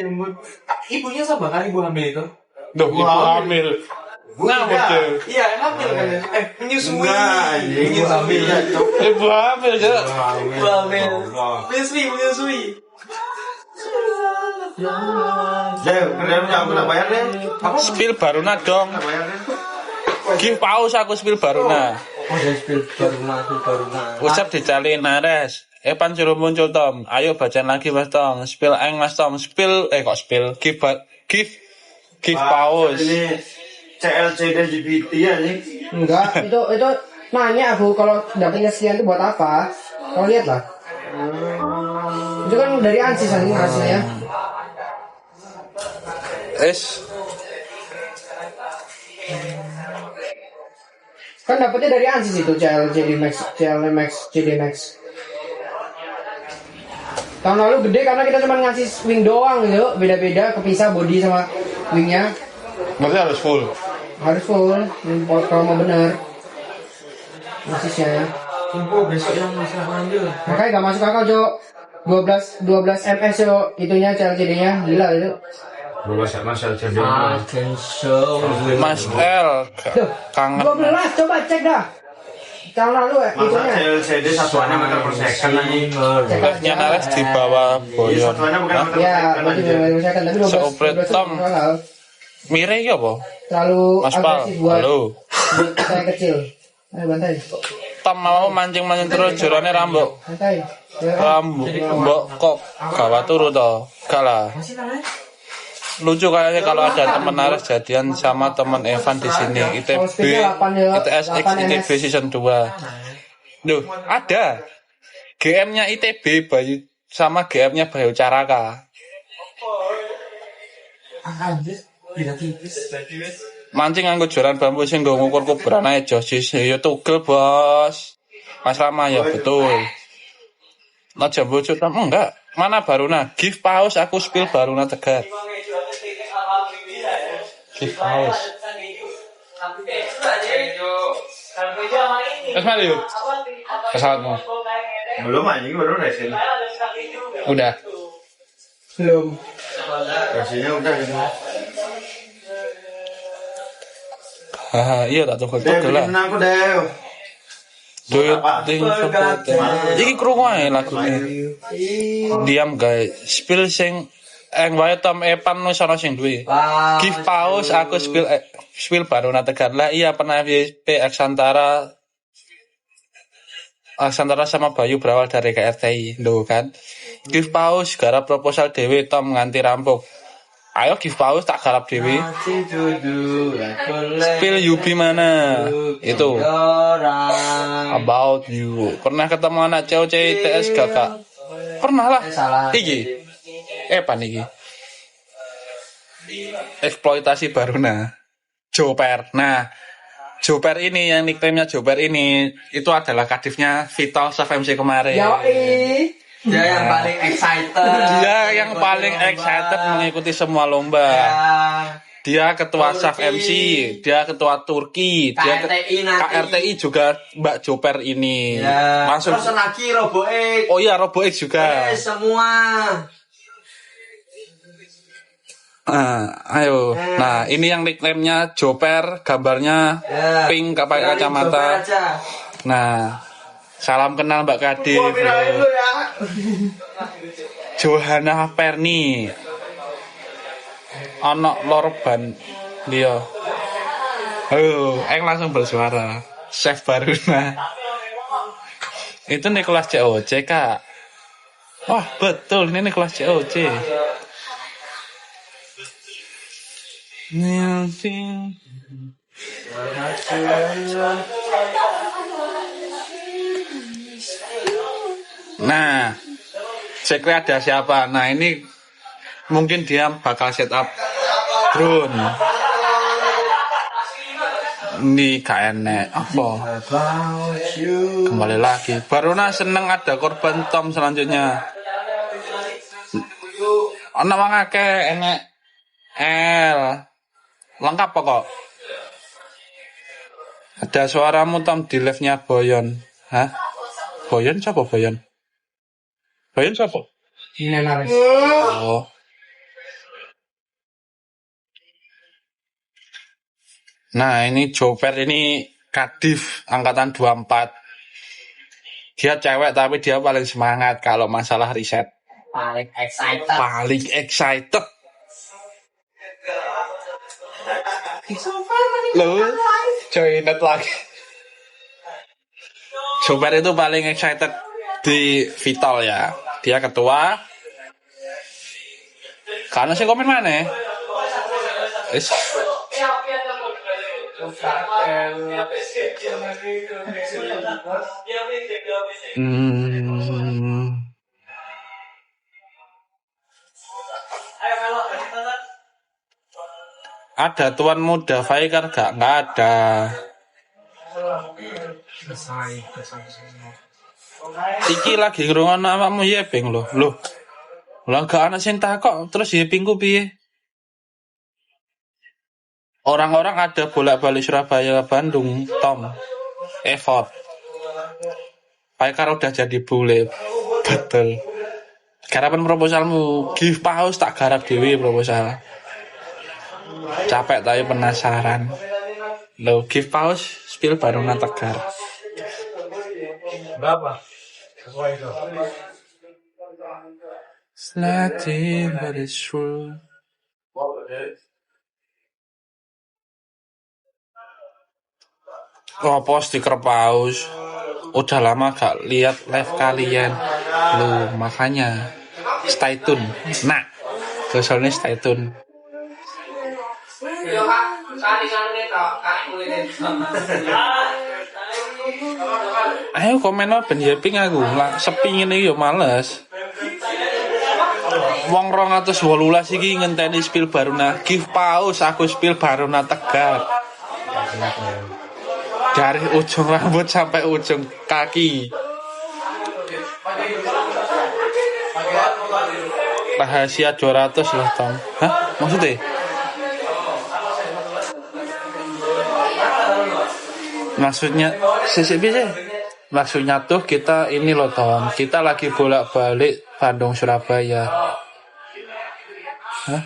Ibunya sama kan ibu hamil itu? Duh, ibu hamil. Ngawur tuh. Iya, hamil kan. Menyusui. Enggak, ibu hamil. Ibu hamil ya. Ibu hamil. Menyusui. Deh, kalian punya aku nak bayar deh. Spill Baruna dong. Bayar deh. Give pause aku spill Baruna. Oh, dia spill Baruna. Ucap dicalin Nares. Epan suruh muncul Tom. Ayo bacain lagi Mas Tom. Spill eng Mas Tom. Spill kok spill. Give pause. Ini CLC dan GPT ya nih. Enggak, itu nanya aku kalau dapetnya sekian itu buat apa? Kau lihat lah. Itu kan dari ANSIS anjing hasilnya. Kan dapetnya dari ANSIS itu CLMX, JDMax. Tahun lalu gede karena kita cuma ngasih wing doang gitu, beda-beda kepisah body sama wingnya. Berarti harus full. Harus full, kalau mau benar. Masisnya. Info besok yang bisa ambil. Makanya gak masuk akal Jo. 12 ms yo itunya CLCD-nya gila itu. 12 mas LCD. Mas L kangen. 12 coba cek dah. Tahun lalu ya Masa itunya. CLCD satuannya meter per second lagi. Live-nya Nares di bawah Boyon. Satuannya bukan meter per Ya, second berarti aja. misalkan tapi 12 Seopret Tom. Mire ya apa? Terlalu Mas Pal, agresif buat halo. saya kecil. Ayo bantai. Tom mau mancing-mancing terus jurane rambut. Bantai. Mbok kok gawat turu toh? Gak lah. Lucu kayaknya kalau ada teman Nares jadian sama teman Evan di sini. ITB, ITSX, ITB season 2. Duh, ada. GM-nya ITB Bayu sama GM-nya Bayu Caraka. Mancing nganggo joran bambu sing nggo ngukur kuburan ae Josis. Ya tugel, Bos. Mas Rama ya betul. Nah jambu cutam enggak. Mana Baruna? Give pause aku spill Baruna Tegar. Give pause. Mas Mario. Pesawatmu. Belum anjing baru resin. Udah. Belum. Resinnya udah gitu. Haha, iya tak tugel Deh, lah. bikin aku deh. Do you think about that? Iki krungu ae lagune. Diam guys. Spill sing wae Tom Epan wis ana sing duwe. Give pause aku spill baru Tegar. Lah iya pernah FYP Aksantara sama Bayu berawal dari KRTI lho kan. Give pause garap proposal dewe Tom nganti rampung. Ayo give pause tak garap dewe. Spill Yubi mana? Itu. About you. Pernah ketemu anak cewek TS kakak? Pernah lah. Iki. Pan iki. Eksploitasi Baruna. Joper. Nah, Joper ini yang nickname-nya Joper ini itu adalah kadifnya Vital Saf MC kemarin. Dia yang paling excited. Dia yang paling excited mengikuti semua lomba. Dia ketua Saf MC, dia ketua Turki, dia KRTI juga Mbak Joper ini. Langsung terus lagi Robo X. Oh iya Robo X juga. Semua. Ayo. Nah, ini yang nickname-nya Joper, gambarnya pink pakai kacamata. Nah, salam kenal Mbak Kadif. Johanna Perni. Ana lorban dia. Langsung bersuara. Chef Baruna. Itu nih kelas COC, Kak. Wah, betul ini kelas COC. Nah, sekre ada siapa? Nah, ini mungkin dia bakal setup drone. Ini kayaknya apa? Kembali lagi. Baruna seneng ada korban Tom selanjutnya. Ana wong akeh enek L. Lengkap pokok. Ada suaramu Tom di live-nya Boyon. Hah? Boyon siapa Boyon? Boyon siapa? Oh. Nah, ini Joper ini Kadif angkatan 24. Dia cewek tapi dia paling semangat kalau masalah riset. Paling excited. Loh, joinet lagi. Joper itu paling excited di Vital ya. Dia ketua. Karena saya komen mana? Ada tuan muda Faikar gak? Nggak ada. Iki lagi ngrungokno awakmu yebeng lho. Loh. Lah gak ana sing takok terus yebingku piye? Orang-orang ada bolak-balik Surabaya Bandung, Tom. Effort. Faikar udah jadi bule. Betul. Garapan proposalmu, give pause tak garap dewe proposal. Capek tapi penasaran. Lo give pause, spill Baruna Tegar. Berapa? Itu. Nothing but it's true. Apa stiker paus? Udah lama gak lihat live kalian. Lo makanya stay tune. Nah, soalnya stay tune. Ayo komen ben yeping aku lah sepi ngene yo males. Wong 218 iki ngenteni spill Baruna. Give pause aku spill Baruna Tegar. Dari ujung rambut sampai ujung kaki. Rahasia 200 loh Tom. Hah? Maksudnya? Maksudnya tuh kita ini loh Tom. Kita lagi bolak-balik Bandung Surabaya. Hah?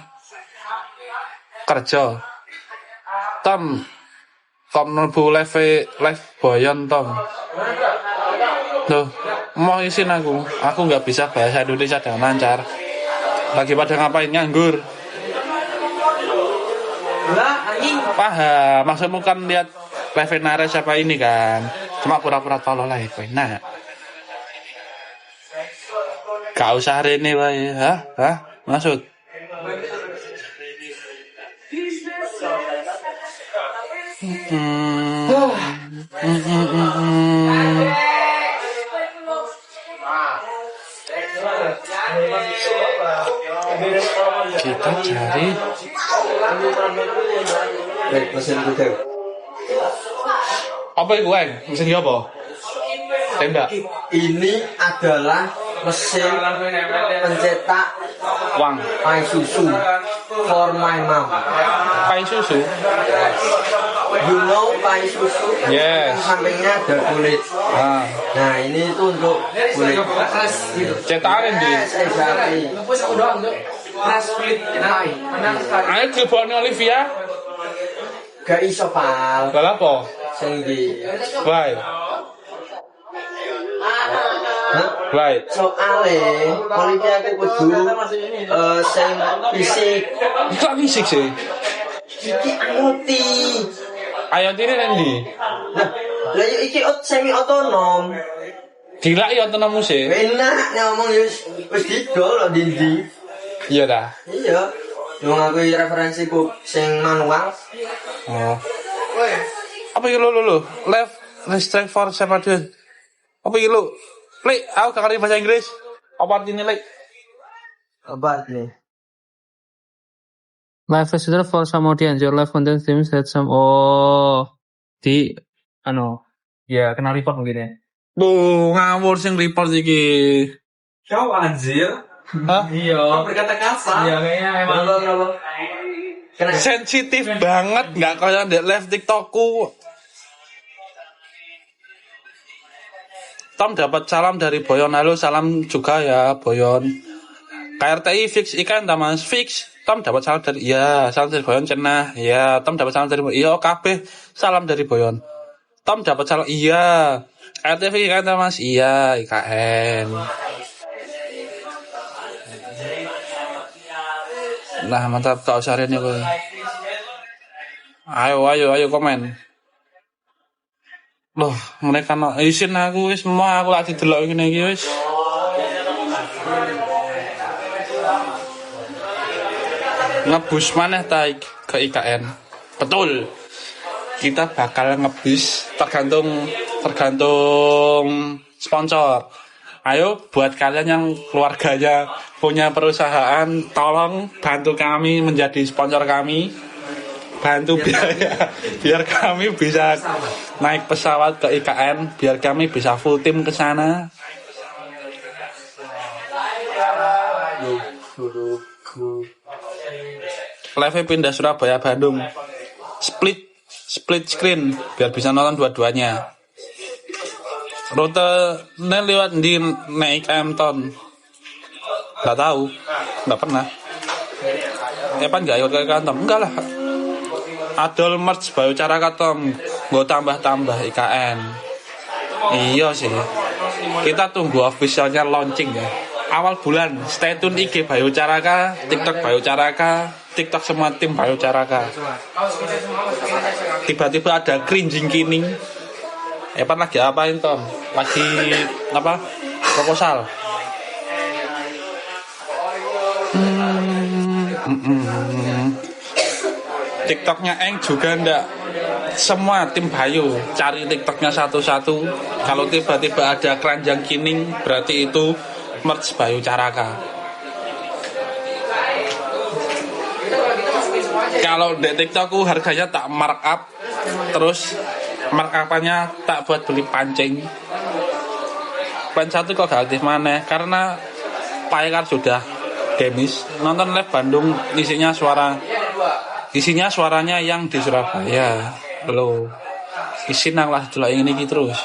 Kerja. Tom, Tom mlebu live Boyon Tom. Loh, mau isin aku nggak bisa bahasa Indonesia dengan lancar. Lagi pada ngapain nganggur? Lah anjing. Paham, maksudmu kan lihat live Nares siapa ini kan? Cuma pura-pura tolol lah kowe. Nah. Gak usah rene wae, hah? Maksud? Kita cari Baik, mesin kuda. apa itu, Eng? Mesin apa? Tembak. Ini adalah mesin pencetak Wang. pai susu for my mom. Pai susu. You know pai susu? Yes. Sampingnya ada kulit. Ah, Nah ini itu untuk kulit. cetakan di. Exactly. Ayo telepon Olivia. Gak iso pal. Lah apa? Sing di. Baik. Hah? Baik. Soale Olivia aku kudu sing fisik. Kok fisik sih? Iki IoT. IoT ini nanti. Lah yo iki semi otonom. Gila ya otonom sih. Enak ngomong wis didol lho ndi. Iya dah. Iya. Wong aku referensiku sing manual. Oh. Apa itu lu? Left strike for siapa dia? Apa itu lu? Lek, aku gak ngerti bahasa Inggris. Apa artinya lek? Apa nih? Live visitor for some audience. Your live content streams had some. Oh, di ya kena report mungkin ya. Duh, ngawur sing report iki. Kau anjir. Hah? Iya. Berkata kasar. Iya kayaknya emang. Kena Sensitif banget, nggak kayak di live TikTokku. Tom dapat salam dari Boyon. Halo, salam juga ya Boyon. KRTI fix ikan Mas fix. Tom dapat salam dari salam dari Boyon cenah. Iya, Tom dapat salam dari KB. Salam dari Boyon. Tom dapat salam KRTI fix ikan Mas. Iya, IKN. Nah, mantap kau usah ini kowe. Ayo komen. Loh, mereka isin aku wis mau aku lagi delok ngene iki wis. Ngebus maneh ta ke IKN. Betul. Kita bakal ngebus tergantung sponsor. Ayo buat kalian yang keluarganya punya perusahaan, tolong bantu kami menjadi sponsor kami. Bantu biar kami bisa naik pesawat ke IKN, biar kami bisa full tim ke sana. Live pindah Surabaya Bandung. Split screen biar bisa nonton dua-duanya. Rute lewat di naik Ton. Nggak tahu, nggak pernah. Epan nggak ikut ke kantor? Enggak lah. Adol merch Bayu Caraka Tom, gue tambah IKN. Iya sih. Kita tunggu officialnya launching ya. Awal bulan, stay tune IG Bayu Caraka, TikTok Bayu Caraka, TikTok semua tim Bayu Caraka. Tiba-tiba ada cringing kining. Epan lagi apain Tom? Lagi apa? Proposal. TikToknya Eng juga ndak. Semua tim Bayu cari TikToknya satu-satu. Kalau tiba-tiba ada keranjang kining, berarti itu merch Bayu Caraka. Kalau di TikTokku harganya tak markup, terus markupannya tak buat beli pancing. Plan 1 kok gak aktif mana? Karena Paekar sudah demis. Nonton live Bandung isinya suaranya yang di Surabaya. Lo isin nang lah delok ini terus.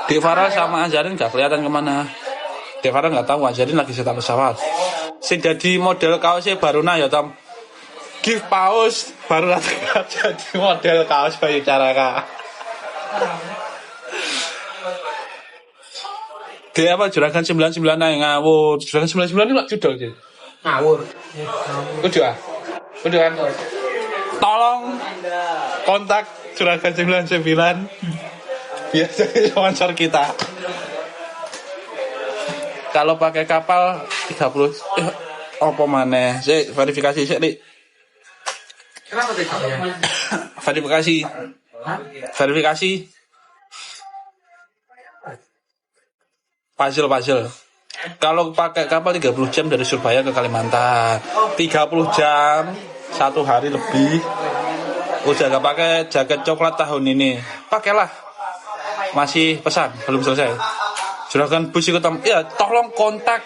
Devara sama Azarin gak kelihatan kemana. Devara gak tahu Azarin lagi setak pesawat. Sing jadi model kaosnya Baruna ya Tom. gift paus baru jadi model kaos Bayu Caraka. Dia apa Juragan 99 ae ngawur. Juragan 99 itu lak judul sih. Ngawur. Udah. Udah kan. Tolong kontak Juragan 99 biar jadi sponsor kita. Kalau pakai kapal 30 apa maneh? Sik verifikasi sik, Dik. Kenapa tadi? Verifikasi. Verifikasi. Puzzle. Kalau pakai kapal 30 jam dari Surabaya ke Kalimantan. 30 jam, 1 hari lebih. Udah gak pakai jaket coklat tahun ini. Pakailah. Masih pesan, belum selesai. Juragan bus ikut ya, tolong kontak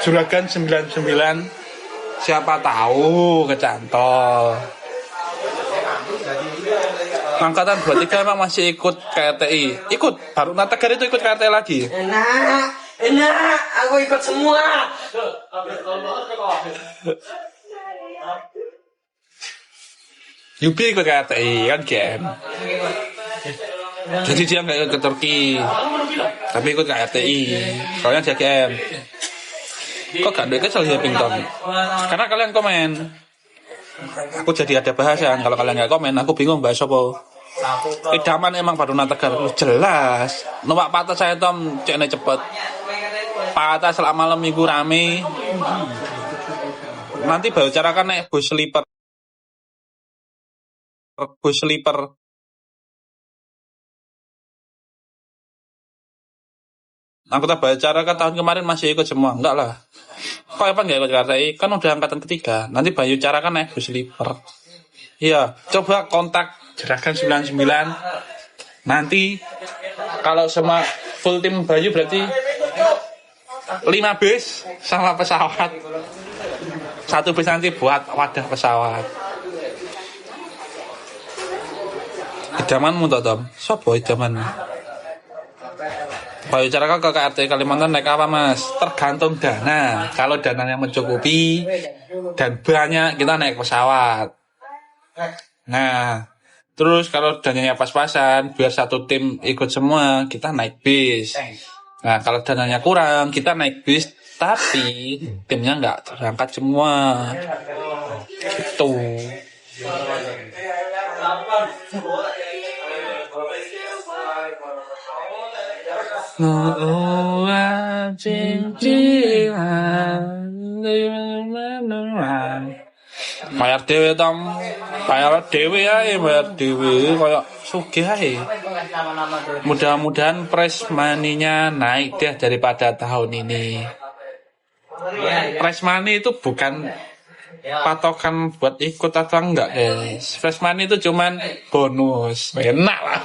Juragan 99. Siapa tahu kecantol. Angkatan 23 emang masih ikut KRTI. Ikut, baru Natagar itu ikut KRTI lagi. Enak, aku ikut semua. Yubi ikut KRTI kan game. Jadi dia nggak ikut ke Turki, tapi ikut KRTI. Soalnya dia game. Kok gak ada kesel ya Pington? Karena kalian komen. Aku jadi ada bahasan. Kalau kalian nggak komen, aku bingung bahas apa. Idaman emang baru Natagar jelas. Numpak patah saya tom ceknya cepet. Patah selama malam minggu rame. Nanti baru carakan naik bus sleeper. Aku tak baca kan tahun kemarin masih ikut semua. Enggak lah. Kok apa nggak ikut KRTI? Kan udah angkatan ketiga. Nanti Bayu Cara kan naik bus sleeper. Iya, coba kontak Juragan 99. Nanti kalau semua full tim Bayu berarti 5 bis sama pesawat. 1 bis nanti buat wadah pesawat. Idamanmu toh Tom? Sopo idamanmu? Bayu Cara ke KRT Kalimantan naik apa mas? Tergantung dana. Kalau dananya mencukupi dan banyak kita naik pesawat. Nah, terus kalau dananya pas-pasan biar satu tim ikut semua kita naik bis. Nah kalau dananya kurang kita naik bis tapi timnya nggak terangkat semua. Gitu. Bayar dewe Tom, bayar dewe ae, bayar dewe kayak sugih ae. Mudah-mudahan prize money-nya naik deh daripada tahun ini. Prize money itu bukan patokan buat ikut atau enggak guys. Prize money itu cuman bonus. Enak lah.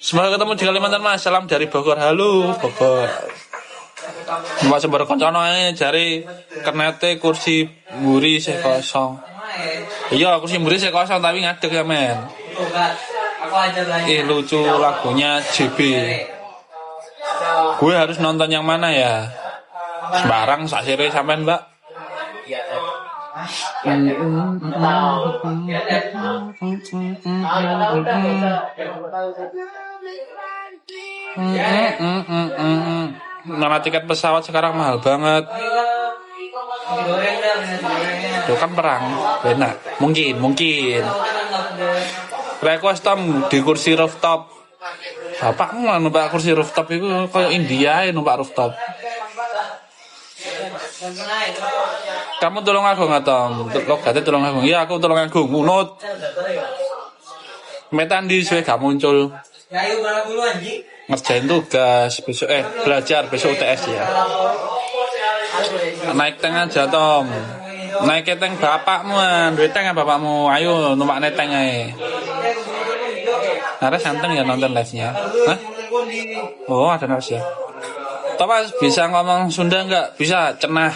Semoga ketemu di Kalimantan mas. Salam dari Bogor. Halo Bogor. Mbak sebar koncono ae jare kenete kursi mburi sih kosong. Iya kursi mburi sih kosong tapi ngadeg ya men. Lucu lagunya JB. Gue harus nonton yang mana ya? Sembarang saksire sampean mbak. Mana tiket pesawat sekarang mahal banget. Itu kan perang, benar. Mungkin. Request Tom di kursi rooftop. Bapakmu lah numpak kursi rooftop itu kayak India ya numpak rooftop. Kamu tolong aku nggak Tom? Logatnya tolong aku. Iya aku tolong aku. Ngunut. Metan di suwe gak muncul. Ngerjain tugas besok belajar besok UTS ya. Naik tank aja Tom. Naik tank bapakmu an. Duit tank bapakmu. Ayo numpak naik tank aja. Nara santai ya nonton live-nya. Hah? Oh ada Naras ya. Thomas bisa ngomong Sunda nggak? Bisa cenah.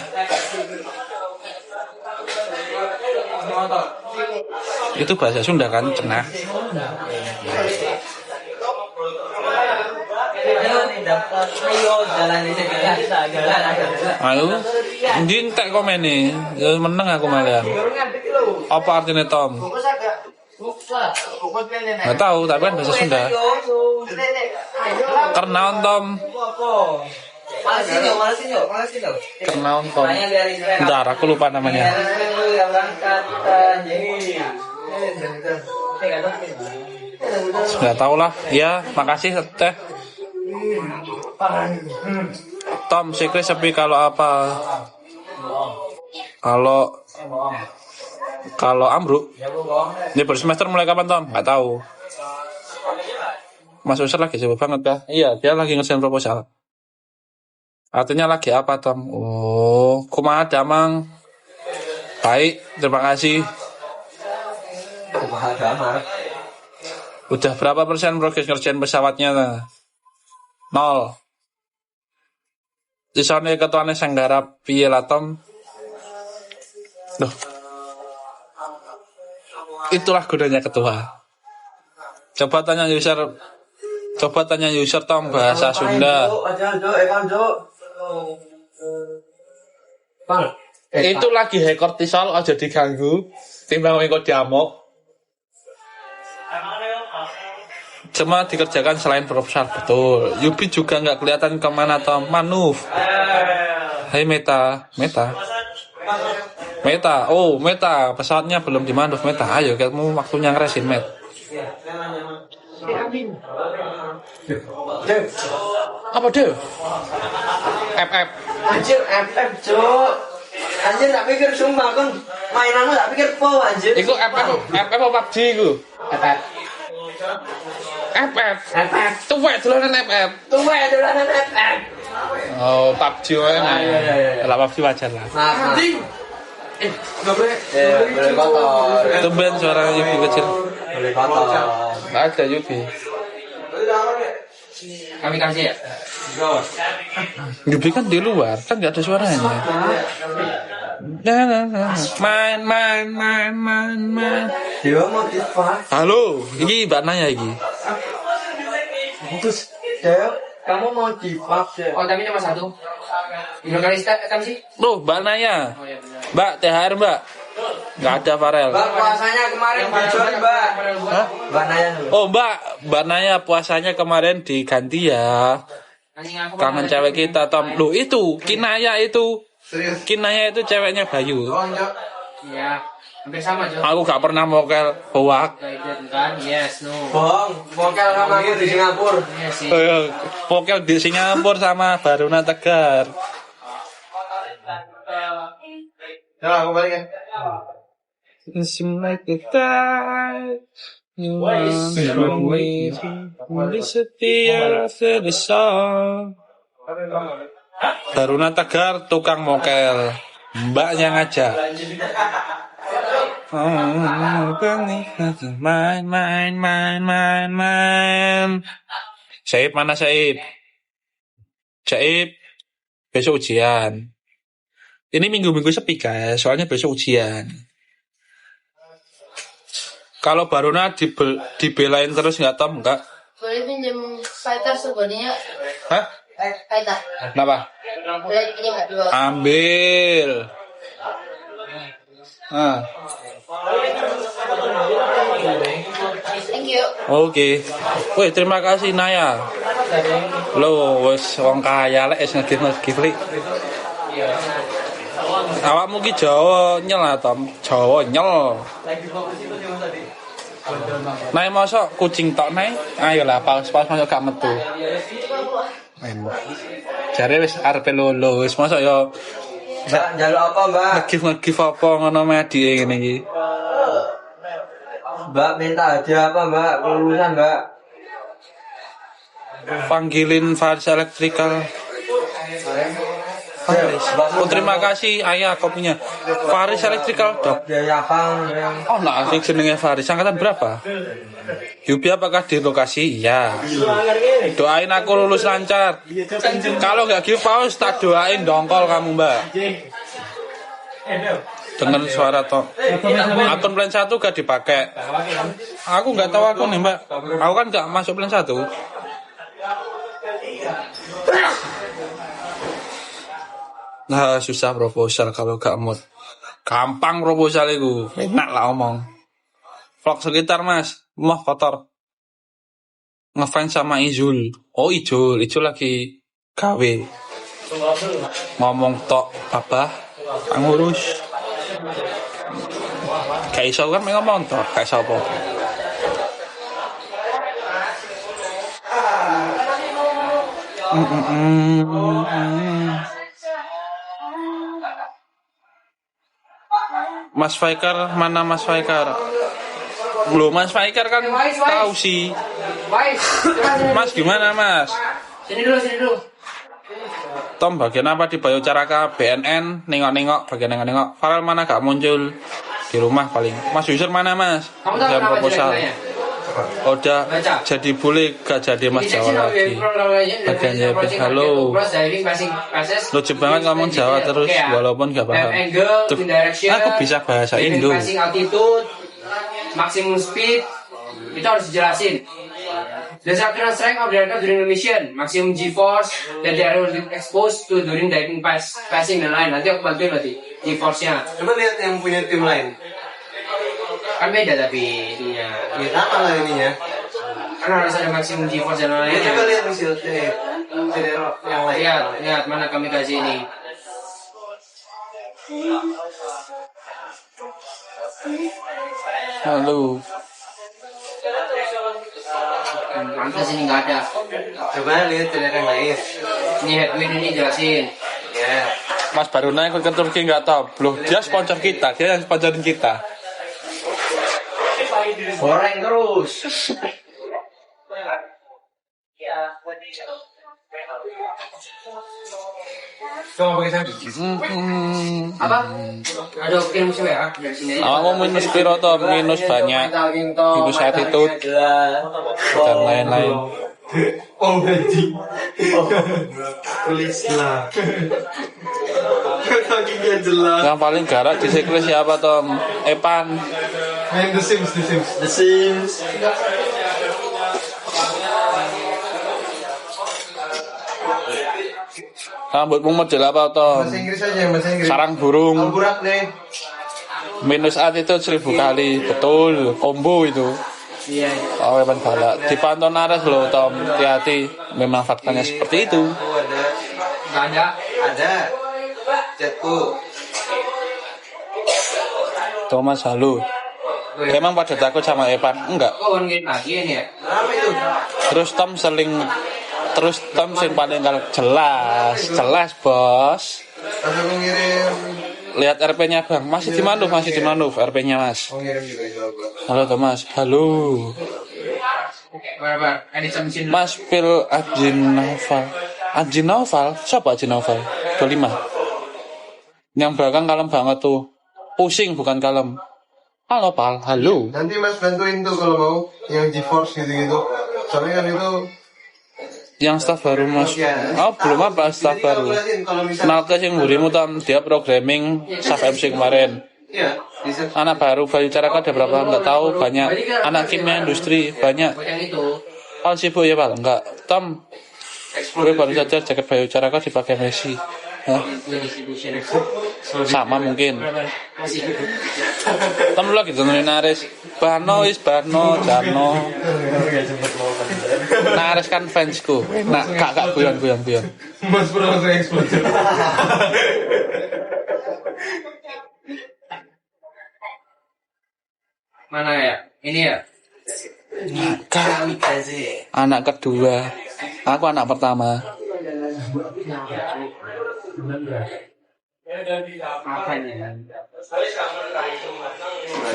Itu bahasa Sunda kan cenah. Ayo Dintek komen nih, ya meneng aku malian. Apa artinya Tom? Nggak tahu, tapi kan bahasa Sunda. Kernaon Tom? Kernaon Tom? Bentar, aku lupa namanya. Nggak tahu lah. Ya, makasih teh. Tom, sikri sepi kalau apa? Kalau ambruk. Ini baru semester mulai kapan Tom? Nggak tahu. Mas Usir lagi sibuk banget kah? Iya, dia lagi ngerjain proposal. Artinya lagi apa Tom? Oh, kumaha damang. Baik, terima kasih. Udah berapa persen progres ngerjain pesawatnya? 0. Disone ketuane Sanggara piye lah Tom? Loh. Itulah gunanya ketua. Coba tanya user Tom bahasa Sunda. Itu lagi high cortisol aja diganggu. Timbang engko diamuk. Cuma dikerjakan selain proposal, betul. Yubi juga nggak kelihatan kemana Tom. Manuf. Hai Meta. Oh Meta, pesawatnya belum dimanuf Meta. Ayo kamu waktunya ngeresin Met. Apa deh? FF. Anjir FF Cuk. Anjir tak pikir sumpah kan mainanmu tak pikir po anjir. Iku FF apa PUBG iku? FF. Tuwek dolanan FF. Oh, PUBG wae. Lah PUBG wajar lah. Boleh kotor. Tumben suara Yubi kecil. Boleh kotor. Nggak ada Yubi. Kami kasih ya. Yubi kan di luar, kan nggak ada suaranya. Main. Dia mau dipak. Halo, ini Mbak Naya iki. Terus Deo, kamu mau dipak ya? Oh, tapi nomor 1. Ini kali kamu sih? Loh, Mbak Naya. Mbak, THR Mbak. Nggak ada Farel. Mbak puasanya kemarin bocor Mbak. Hah? Mbak Naya. Oh Mbak Naya puasanya kemarin diganti ya. Kangen cewek kita Tom. Loh itu, Kinaya itu. Serius? Kinaya itu ceweknya Bayu. Oh, enggak. Iya. Hampir sama, Jo. Aku gak pernah mokel hoak. Kan? Yes, no. Bohong, mokel sama aku di Singapura. Yes, sih. Mokel di Singapura sama Baruna Tegar. Ya, aku balik ya. It seems like the tide you want me disappear after the song. Baruna Tegar tukang mokel, mbaknya ngajak. Main. Saib mana Saib? Besok ujian. Ini minggu-minggu sepi guys, soalnya besok ujian. Kalau Baruna dibelain terus nggak Tom? Enggak. Boleh pinjam fighter sebenarnya. Hah? Fighter. Kenapa? Boleh pinjam nggak dua? Ambil. Thank you. Oke. Wih, terima kasih Naya. Lo wis wong kaya lek wis ngegif li. Awakmu ki Jawa nyel ah, Tom. Jawa nyel. Nai mosok kucing tok nai. Ayolah paus mosok gak metu. Jare wis arepe lolo, wis mosok yo Mbak, njaluk apa Mbak? ngegif apa ngono medhi ngene iki. Mbak minta hadiah apa Mbak? Kelulusan Mbak. Panggilin Faris Electrical. Faris. Oh, terima kasih ayah kopinya. Faris Electrical dok. Biaya apa? Oh, nah, sing jenenge Faris. Angkatan berapa? Yubi apakah di lokasi? Iya. Doain aku lulus lancar. Kalau nggak give paus tak doain dongkol kamu Mbak. Dengan suara toh. Akun plan 1 gak dipakai. Aku nggak tahu akun nih Mbak. Aku kan nggak masuk plan 1. Nah, susah proposal kalau gak mood. Gampang proposal itu. Enak lah omong. Vlog sekitar mas. Rumah kotor. Ngefans sama Izul. Oh Izul lagi gawe. Ngomong tok apa? Ngurus. Gak iso kan ngomong tok. Gak iso apa. Mas Faikar, mana Mas Faikar? Loh, Mas Faikar kan tahu sih. Mas gimana Mas? Sini dulu. Tom bagian apa di Bayu Caraka BNN? Nengok bagian nengok. Farel mana gak muncul di rumah paling. Mas user mana Mas? Kamu tahu Yang kenapa proposal. jelek-jeleknya? Udah jadi boleh gak jadi Mas Jawa lagi. Bagian JP halo. Lucu banget ngomong Jawa terus walaupun gak paham. Tuh, aku bisa bahasa Indo. Passing altitude, maximum speed, itu harus dijelasin. The structural strength of the aircraft during the mission, maximum G-force that they are exposed to during diving passing the line. Nanti aku bantuin berarti G-force-nya. Coba lihat yang punya tim lain. Kan beda tapi ininya. Ya sama lah ininya. Kan harus ada maximum G-force dan Ya lain-lain. coba lihat misil yang lain. Lihat mana kami kasih ini. Halo. Pantas ini nggak ada. Coba lihat yang lain. Ini headwind ini jelasin. Ya. Mas Baruna ikut ke Turki nggak tahu. Loh, dia sponsor kita, dia yang sponsorin kita. Goreng terus. Coba pakai sambil. Apa? Aduh, kirim musuh ya dari sini aja. Aku minus piro toh, minus banyak, minus attitude dan lain-lain. Oh gaji. Tulis lah. Kaki gak jelas. Yang paling garang di sekretaris siapa Tom? Epan. Main The Sims. Rambutmu model apa Tom? Bahasa Inggris aja, bahasa Inggris. Sarang burung. Alburak deh. Minus attitude 1000 kali. Betul, combo itu. Iya. Oh, Epan balak. Dipantau naras loh Tom. Hati-hati. Memang faktanya seperti itu. Oh ada. Nggak ada. Ada. Chatku. Thomas halo. Emang pada takut sama Epan? Enggak. Kok orang ngirim lagi ini ya? Apa itu? Terus Tom sing paling jelas bos. Aku ngirim. Lihat RP-nya bang, masih di Manuf RP-nya mas. Mau ngirim juga coba. Halo Thomas, halo. Berapa? Edit mesin. Mas Pil Ajin Naufal, siapa Ajin Naufal? 25. Yang belakang kalem banget tuh, pusing bukan kalem. Halo Pal, halo. Nanti Mas bantuin tuh kalau mau yang GeForce gitu-gitu. Soalnya kan itu Yang staff baru mas. Oh belum apa staff baru. Kenalkan yang burimu Tom, dia programming staff MC kemarin. Iya, bisa. Anak baru Bayu Caraka ada berapa? Enggak tahu, banyak. Anak kimia industri banyak. Buat yang itu. Oh sibuk ya Pak? Enggak. Tom, gue baru saja jaket Bayu Caraka dipakai Messi. Hah? Sama mungkin. Tom lagi dengerin Nares. Bano, Jarno. Nares kan fansku. Nah, kak guyon. Mas pernah langsung eksplosif. Mana ya? Ini ya? Anak kedua. Aku anak pertama. Apanya?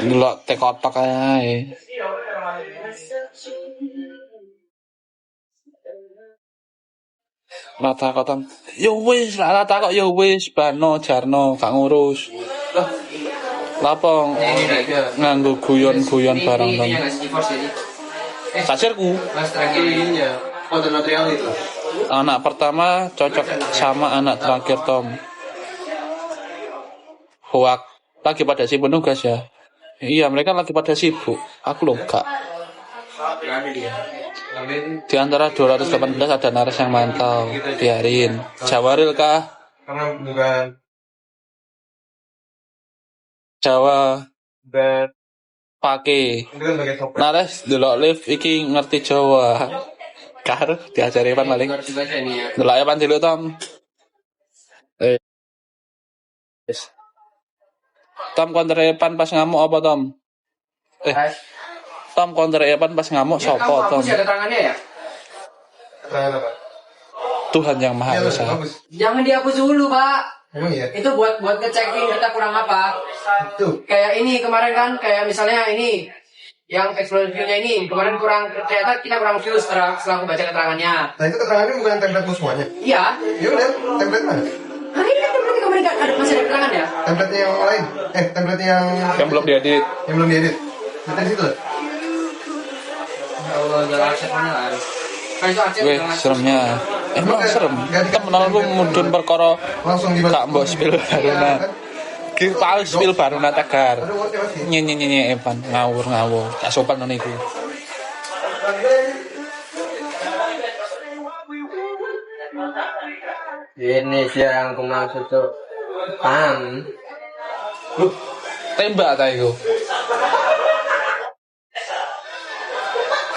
Delok teh kotak ae. Rata kotak. Yo wis, rata kok yo wis, Bano, Jarno, gak ngurus. Lapong nganggo guyon-guyon bareng Ini Tom. nggak sih GeForce jadi? Sasirku. Mas terakhir ini. Ininya, konten material itu. Anak pertama cocok sama anak terakhir Tom. Hoak lagi pada sibuk nugas ya. Iya mereka lagi pada sibuk. Aku loh enggak. Di antara 218 ada Nares yang mantau. Biarin. Jawaril kah? Karena bukan Jawa bukan pake. itu kan bagian sopir. Nares delok lift iki ngerti Jawa. Karo diajari Evan paling. Harus dibaca ini ya. Delok Evan dulu Tom. Yes. Tom counter Evan pas ngamuk apa Tom? Tom counter Evan pas ngamuk Ya, sopo kamu Tom? hapus ya keterangannya ya. Keterangan apa? Tuhan yang Maha Iya, Esa. bagus. Jangan dihapus dulu pak. Emang iya? Itu buat ngecekin kita kurang apa. Tuh. Kayak ini kemarin kan, kayak misalnya ini yang explore view-nya ini kemarin kurang, ternyata kita kurang view setelah aku baca keterangannya. Nah itu keterangannya bukan template semuanya. Iya. Ya udah, template mana? Nah ini kan berarti kemarin nggak ada, masih ada keterangan ya. Template yang lain. Template yang Yang belum diedit. yang belum diedit. Kita di situ. Allah jalan aksesnya lah. Kan itu akses Weh, seremnya. Emang serem. Temen aku mudun perkara Langsung dibaca. gak mbok spill baruna. Ki paling spill baruna tegar. Aduh, ngerti pasti. Nyenye Evan ngawur. Gak sopan ngono iku. Ini sih yang aku maksud tuh. Paham? Tembak ta iku.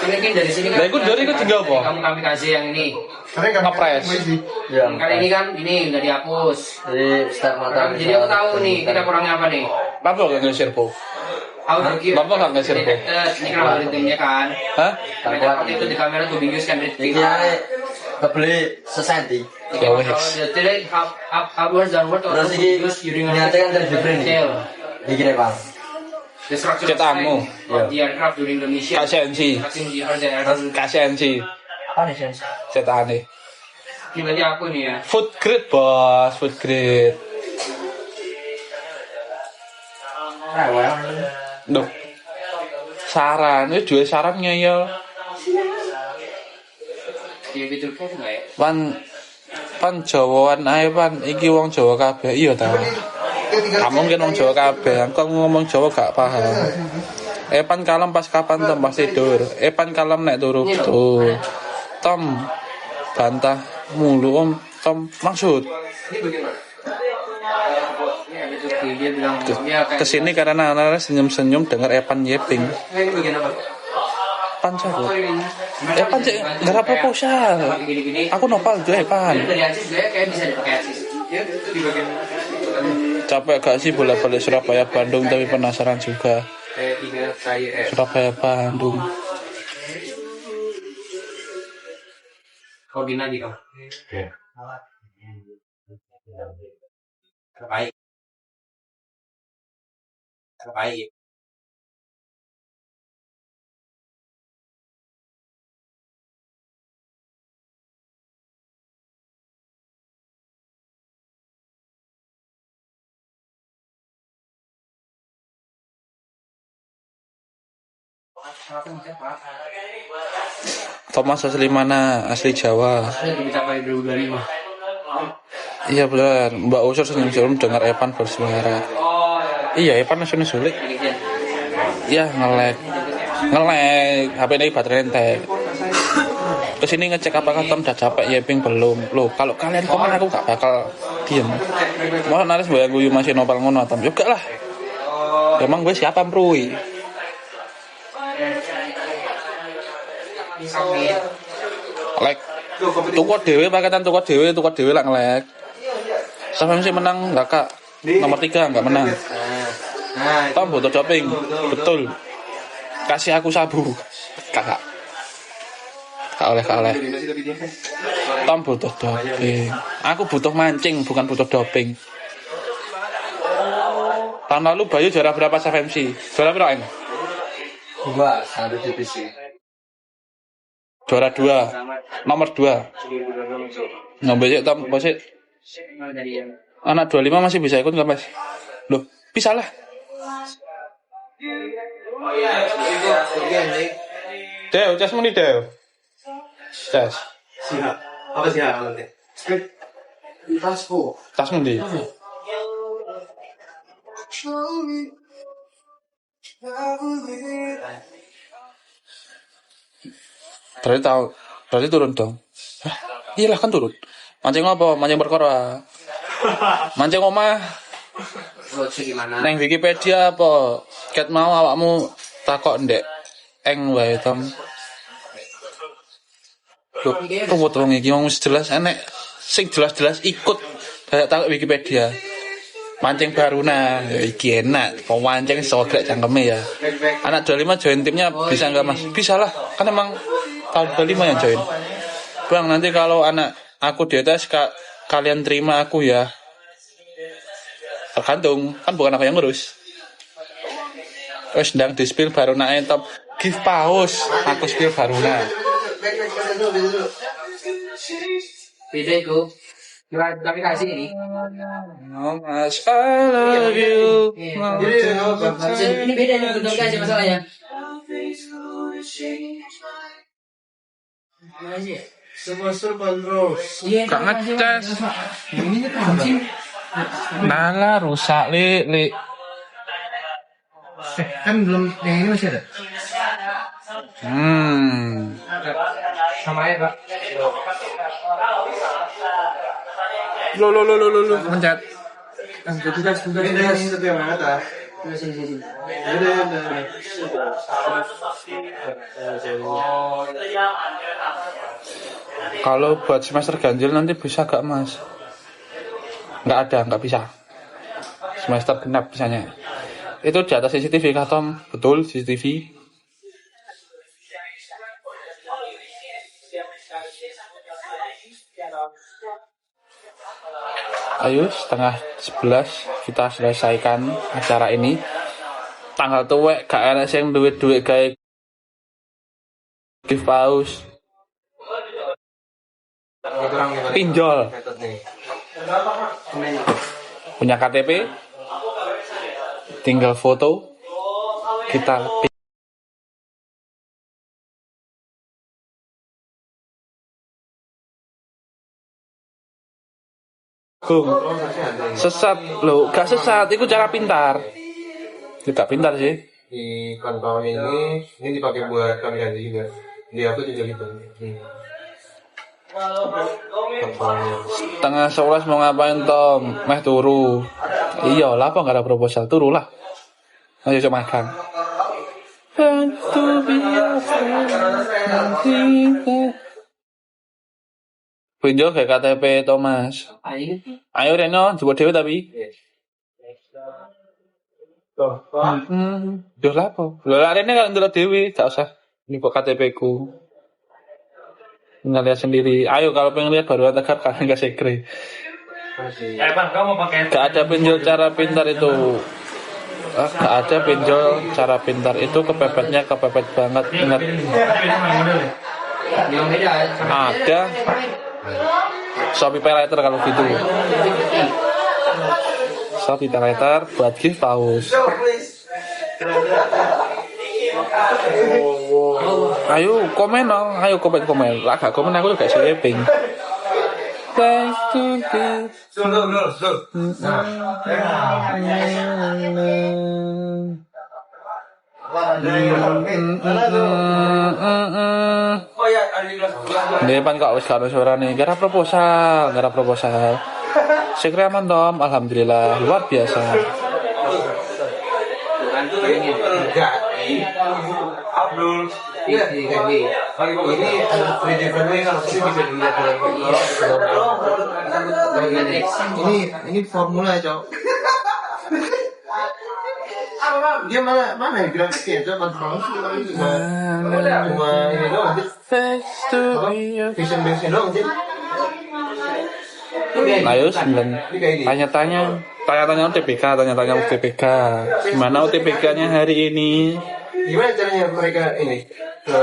Ini kan dari sini kan. Lah, iku dari iku tinggal apa? Kami kasih yang ini. Karena nggak Ngepres. Ya. Kali ini kan ini udah dihapus. Jadi start motor. Jadi aku tahu nih kita kurangnya apa nih. Bapak gak nge-share po? Bapak gak nge-share po? Ini kenapa ratingnya kan? Hah? Waktu itu di kamera tuh bingung kan rating. Ini ya kebeli sesenti. Ya wes. Jadi upwards downward Terus ini niatnya kan dari Jepri nih. Iki deh bang. Cetamu. The aircraft during the mission. KCNC. KCNC. Apa nih Sens? Cetane. Ini berarti aku nih ya. Food grade bos, food grade. Duh. Saran, ini dua saran ngeyel. Dia betul kan nggak ya? Pan Jawaan ae pan, iki wong Jawa kabeh iya ta. Kamu mungkin wong Jawa kabeh, aku ngomong Jawa gak paham. Epan kalem pas kapan Tom pas tidur. Epan kalem nek turu betul. Tom bantah mulu Om. Tom maksud Ini bagaimana? Ya betul dia bilang ya kayak. kesini karena anak-anak senyum-senyum dengar Epan yeping. Ini bagian apa? Pan cabut. Epan cek nggak apa posal. Gini-gini. Aku nopal juga Epan. Dari Asis juga kayak bisa dipakai Asis. Ya itu di bagian. Capek gak sih bolak-balik Surabaya Bandung tapi penasaran juga. Kayak 3 kali Surabaya Bandung. koordinat kamu. Terbaik. Terbaik. Thomas asli mana? Asli Jawa. Saya mencapai 2025. Iya benar. Mbak Usur senyum-senyum dengar Evan bersuara. Iya Evan nasional sulit. Iya ngelek. HP ini baterai entek. Kesini ngecek apakah Tom udah capek yeping belum. Loh kalau kalian komen aku gak bakal diem. Mau naris bayang guyu masih nopal ngono Tom. Juga lah. Emang gue siapa mrui? Lek. Tuku dhewe paketan tuku dhewe lak ngelek. Sampai mesti menang enggak Kak? Nomor 3 enggak menang. Tom butuh doping. Betul. Kasih aku sabu. Kakak. Kak oleh. Tom butuh doping. Aku butuh mancing, bukan butuh doping. Tahun lalu Bayu juara berapa FMC? Juara berapa ini? 2 satu divisi. Juara 2. Nomor 2. Ngambil Tom, bosik. Anak 25 masih bisa ikut nggak Mas? Loh, bisa lah. Dew, cas muni Dew. Cas. Siap. Apa siap nanti? Tasku. Tas muni. Berarti turun dong. Hah? Iyalah kan turun. Mancing apa? Mancing perkara. Mancing omah. Gimana? Neng Wikipedia apa? Ket mau awakmu takok ndek eng wae Tom. Loh, ruwet wong iki wong wis jelas enek sing jelas-jelas ikut dadak takok Wikipedia. Mancing Baruna, ya iki enak. Mau mancing sogrek cangkeme ya. Anak 25 join timnya bisa nggak Mas? Bisa lah, kan emang tahun 25 yang join. Bang, nanti kalau anak aku di atas kalian terima aku ya. Tergantung, kan bukan aku yang ngurus. Terus ndang di spill Baruna Top give paus, aku spill Baruna. Beda itu. Tapi kasih ini. No mas, I love you. Ini beda nih bentuk kasih masalahnya. Iya. Gak ngecas. Nala rusak li. Kan belum yang ini masih ada. Sama ya Pak. Lo mencet. Ini satu yang mana ta? Kalau buat semester ganjil nanti bisa gak Mas? Nggak bisa. Semester genap bisanya. Itu di atas CCTV kah Tom? Betul CCTV. Ayo 10:30 kita selesaikan acara ini. Tanggal tuwek gak enak sing duit-duit gawe give paus. Pinjol. Punya KTP? Tinggal foto. Kita sesat loh, gak sesat, itu cara pintar. Tidak pintar sih. Di kantong ini dipakai buat kami ganti juga. Di aku juga gitu. Tengah 11 mau ngapain Tom? Meh turu. Iya lah, apa nggak ada proposal, turu lah. Ayo coba makan. Pinjol kayak KTP Thomas. Ayo Reno, coba dewe tapi. Duh lah apa? Lah Reno kalau ndelok dewe, gak usah. Ini kok KTP ku. Lihat sendiri. Ayo kalau pengen lihat baru Tegar kan enggak sekre. Bang, kamu mau pakai? Gak ada pinjol cara pintar itu. Gak ada pinjol cara pintar itu, kepepet banget. Ingat. Ada. Shopee Paylater kalau gitu. Shopee Paylater buat give paus. Ayo komen dong, ayo komen. Lah gak komen aku juga sleeping. Depan kok wis karo suarane, gara proposal. Segera aman Tom, alhamdulillah luar biasa. Abdul. Iya, ini 3D friendly kalau sih bisa dilihat dalam ini formula ya, Cok. Dia mana ya grafiknya? Coba cuma ini doang. Vision base doang sih. Ayo tanya-tanya UTBK. Gimana UTBK-nya hari ini? Gimana caranya mereka ini ke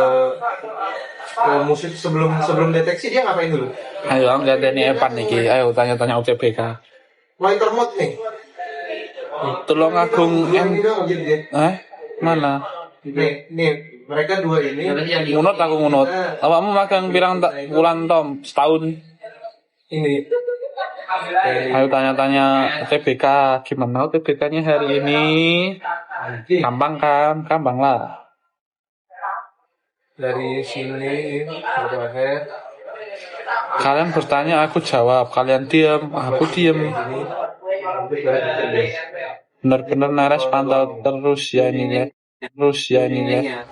musik sebelum deteksi dia ngapain dulu? Ayo angkat ini Evan nih, ayo tanya-tanya UTBK. Monitor mode nih. Tulung Agung mana? Nih mereka dua ini. Aku ngunut. Awakmu magang pirang bulan Tom? Setahun. Ini. Ayo tanya-tanya UTBK, gimana UTBK-nya hari ini? Gampang kan? Gampang lah. Dari sini terakhir. Kalian bertanya, aku jawab. Kalian diam, aku diam. Bener-bener Nares pantau terus ya ini ya. Terus ya ini ya.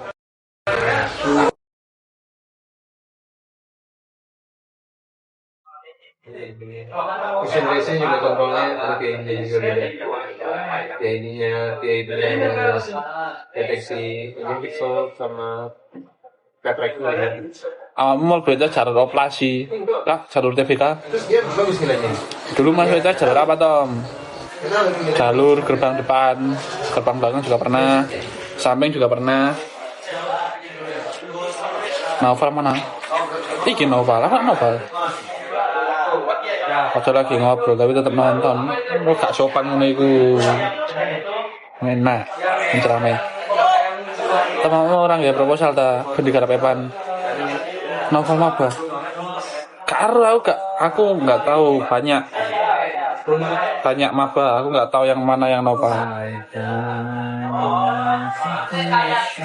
Mesin racing juga kontrolnya pakai ini juga ininya deteksi ini pixel sama baterai ya. Awalmu beda jalur operasi, lah jalur TVK. Terus dia bagus nilainya. Dulu Mas Wita jalur apa Tom? Jalur gerbang depan, gerbang belakang juga pernah, samping juga pernah. Novel mana? Iki novel, apa novel? Padahal lagi ngobrol tapi tetap nonton. Lo gak sopan ngono iku. Enak, menceramai. Teman orang ya proposal ta, pendidikan pepan. Novel apa? Karo aku nggak tahu banyak maba, aku nggak tahu yang mana yang novel.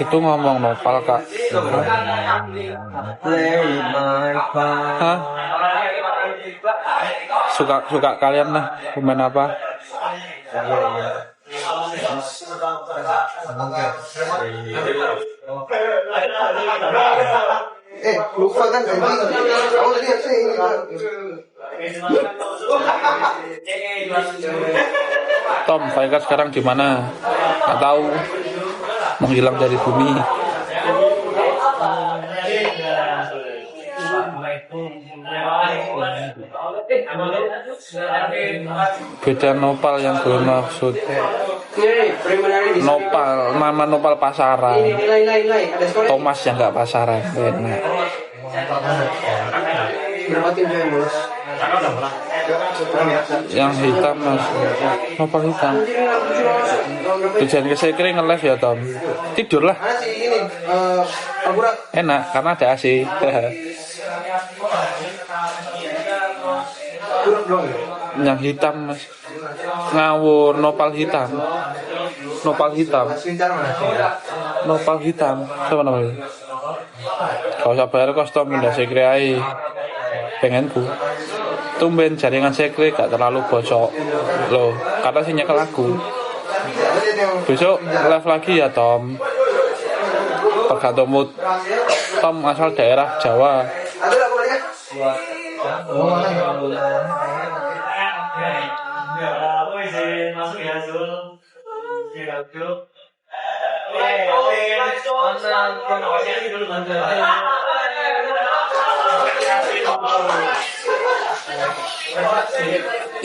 Itu ngomong novel kak. Hah? Suka kalian lah pemain apa? Lupa kan kamu tadi apa ini? Tom, Faikar sekarang di mana? Nggak tahu. Menghilang dari bumi. Beda nopal yang gue maksud. Nopal, nama nopal pasaran. Thomas yang nggak pasaran. Enak. Berapa tim saya bos? Yang hitam mas, nopal hitam. Tujuan ke saya kira nge-live ya Tom. Tidur lah. Mana sih ini? Alburat. Enak karena ada AC. Yang hitam mas, ngawur nopal hitam. Nopal hitam. Nopal hitam. Siapa namanya? Kau usah bayar kostum pindah sekre ae. Pengenku. Tumben jaringan sekre gak terlalu bocok. Loh, kata sih nyekel aku. Besok live lagi ya Tom. Tergantung mood. Tom asal daerah Jawa.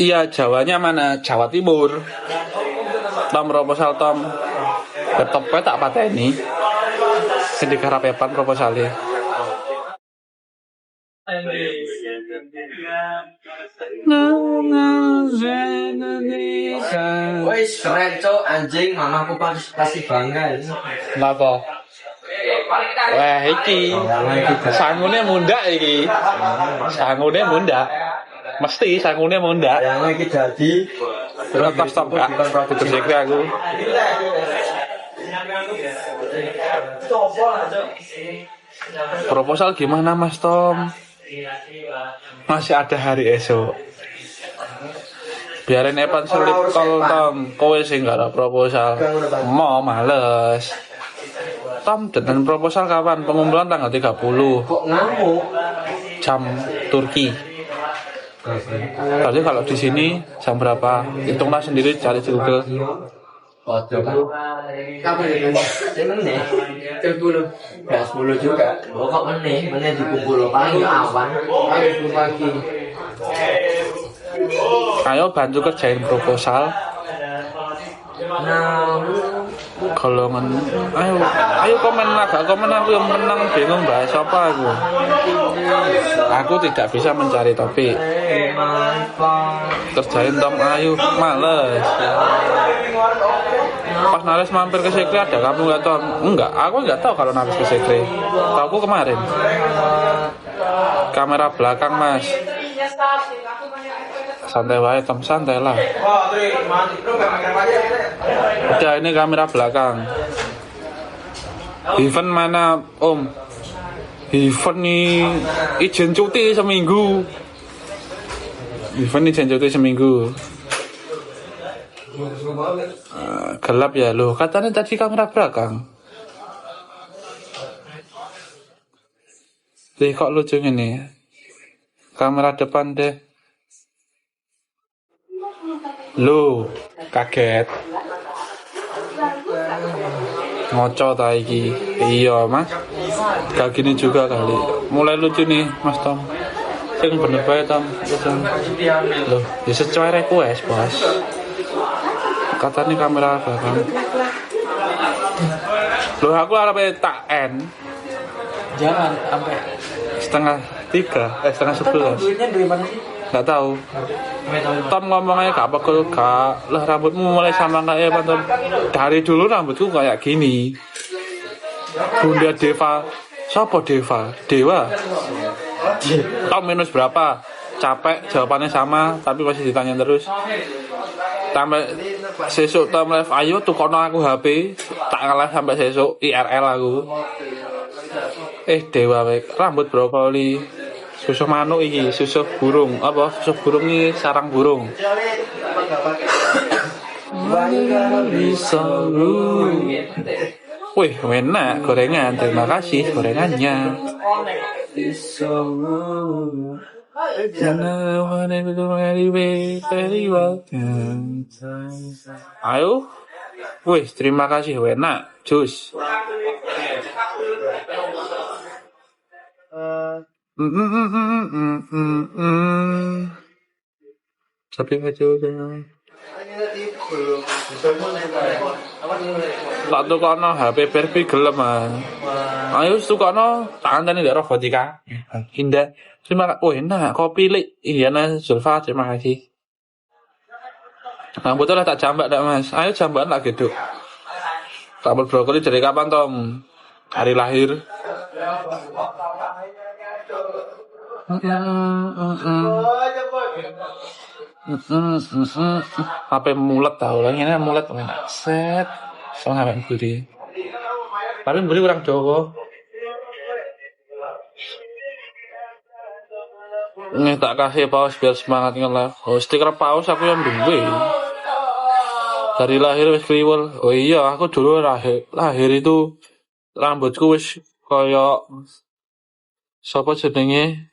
Iya, Jawanya mana? Jawa Timur. Tom proposal Tom. Laptopnya tak pateni. Sing digarapepan proposalnya. Wes keren cok anjing, mamaku pasti bangga ini. Napa? Wah, iki sangune mundak iki. Sangune mundak. Mesti sangune mundak. Yang iki jadi Terus pas stop Kak. Itu sekre aku. Proposal gimana Mas Tom? Masih ada hari esok. Biarin Evan selip tol Tom. Kowe sing gak ada proposal. Mau males. Tom, dan proposal kapan? Pengumpulan tanggal 30. kok ngamuk. Jam Turki. Tadi kalau di sini jam berapa? Hitunglah sendiri, cari di Google. Kapan ini? Meneh. 10 juga. Kok meneh dikumpul paling awan. Pagi. Ayo bantu kerjain proposal. Golongan. Ayo komen aku yang menang, bingung bahas apa aku. Aku tidak bisa mencari topik. Kerjain Tom, ayo males. Pas Nares mampir ke Sekre ada kamu nggak Tom? Enggak, aku nggak tahu kalau Nares ke Sekre. Tahu kemarin. Kamera belakang Mas. Santai wae Tom, santai lah. Udah ini kamera belakang. Event mana Om? Event nih izin cuti seminggu. Event izin cuti seminggu. Gelap ya loh, katanya tadi kamera belakang. Kok lucu gini. Kamera depan deh. Loh, kaget. Ngoco ta iki. Iya, Mas. Gak gini juga kali. Mulai lucu nih, Mas Tom. Sing bener bae, Tom. Loh, ya sesuai request, Bos. Katanya kamera belakang. Loh, aku arep tak end. Jangan sampai. Setengah 11. Duitnya dari mana sih? Nggak tahu. Tom ngomongnya gak pegel gak. Lah rambutmu mulai sama kayak apa Tom? Dari dulu rambutku kayak gini. Bunda Deva. Siapa Deva? Dewa. Tom minus berapa? Capek jawabannya sama tapi masih ditanya terus. Sampai sesuk Tom live, ayo tukono aku HP. Tak ngalah sampai sesuk IRL aku. Dewa wek rambut brokoli. Susuh manuk iki, susuh burung. Apa? Susuh burung ini sarang burung. Wih, enak gorengan. Terima kasih gorengannya. Ayo. Wih, terima kasih enak. Jus. Tapi aja tak tukono HP Barbie gelem ah. Ayo tukono tak anteni ndek robotika. Indah. Terima kasih. Oh enak kopi lik. Iya Mas Zulfa terima kasih. Rambutnya tak jambak dak Mas. Ayo jambakan tak gitu. Rambut brokoli dari kapan Tom? Hari lahir. Apa mulet tau lah ini mulet enak set so ngapain buri paling buri orang Jawa ini tak kasih paus biar semangat nge-live. Oh stiker paus aku yang duwe dari lahir wis kriwel. Oh iya aku dulu lahir itu rambutku wis koyo sapa jenenge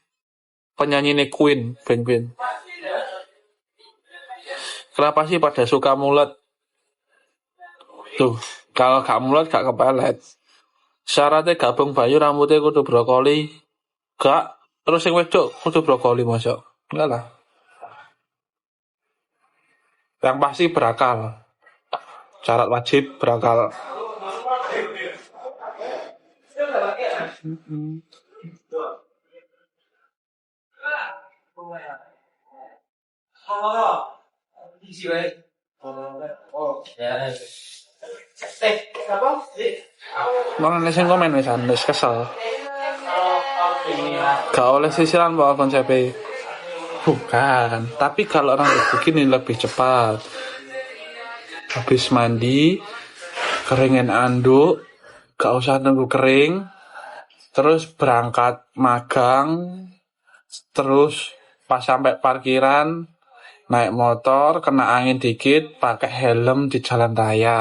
penyanyi Queen, band. Kenapa sih pada suka mulet? Tuh, kalau gak mulet gak kepelet. Syaratnya gabung bayu rambutnya kudu brokoli. Gak, terus yang wedok kudu brokoli masuk. Enggak lah. Yang pasti berakal. Syarat wajib berakal. Mana sing komen wis kesel. Gak oleh sisiran bawa konsepnya. Bukan, tapi kalau orang begini lebih cepat. Habis mandi, keringin anduk, gak usah nunggu kering, terus berangkat magang, terus pas sampai parkiran naik motor kena angin dikit pakai helm di jalan raya.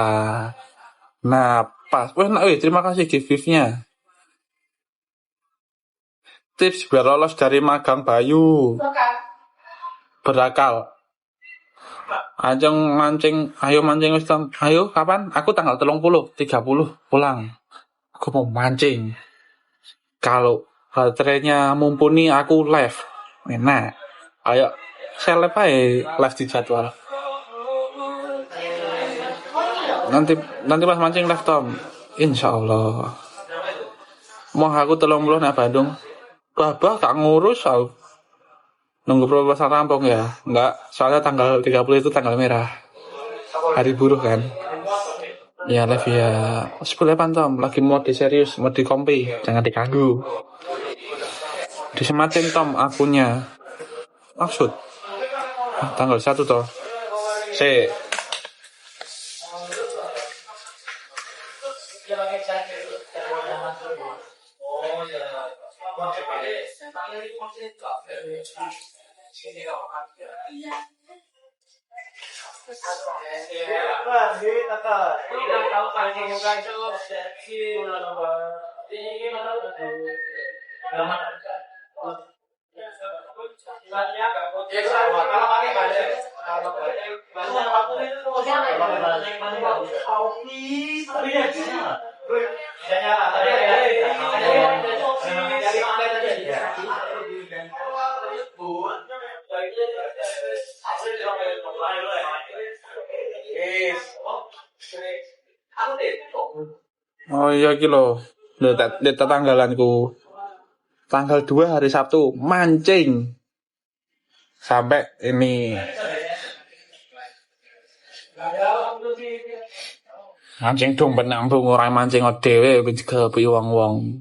Nah pas terima kasih gift-nya. Tips biar lolos dari magang bayu berakal. Ayo mancing wis Tom. Ayo kapan? Aku tanggal 30 pulang. Aku mau mancing. Kalau baterainya mumpuni aku live. Enak. Ayo saya live di jadwal. Nanti pas mancing live Tom. Insyaallah. Mau aku 30 nak Bandung. Babah gak ngurus aku. Nunggu proposal rampung ya. Enggak, soalnya tanggal 30 itu tanggal merah. Hari buruh kan. Ya live ya. Sepuluh Tom, lagi mode serius, mode kompi. Jangan diganggu. Disematin Tom akunnya. Maksud tanggal 1 toh. Oh iya iki lho. Lihat tanggalanku. Tanggal 2 hari Sabtu mancing. Sampai ini. Mancing dong benang dong orang mancing dhewe juga piye wong-wong.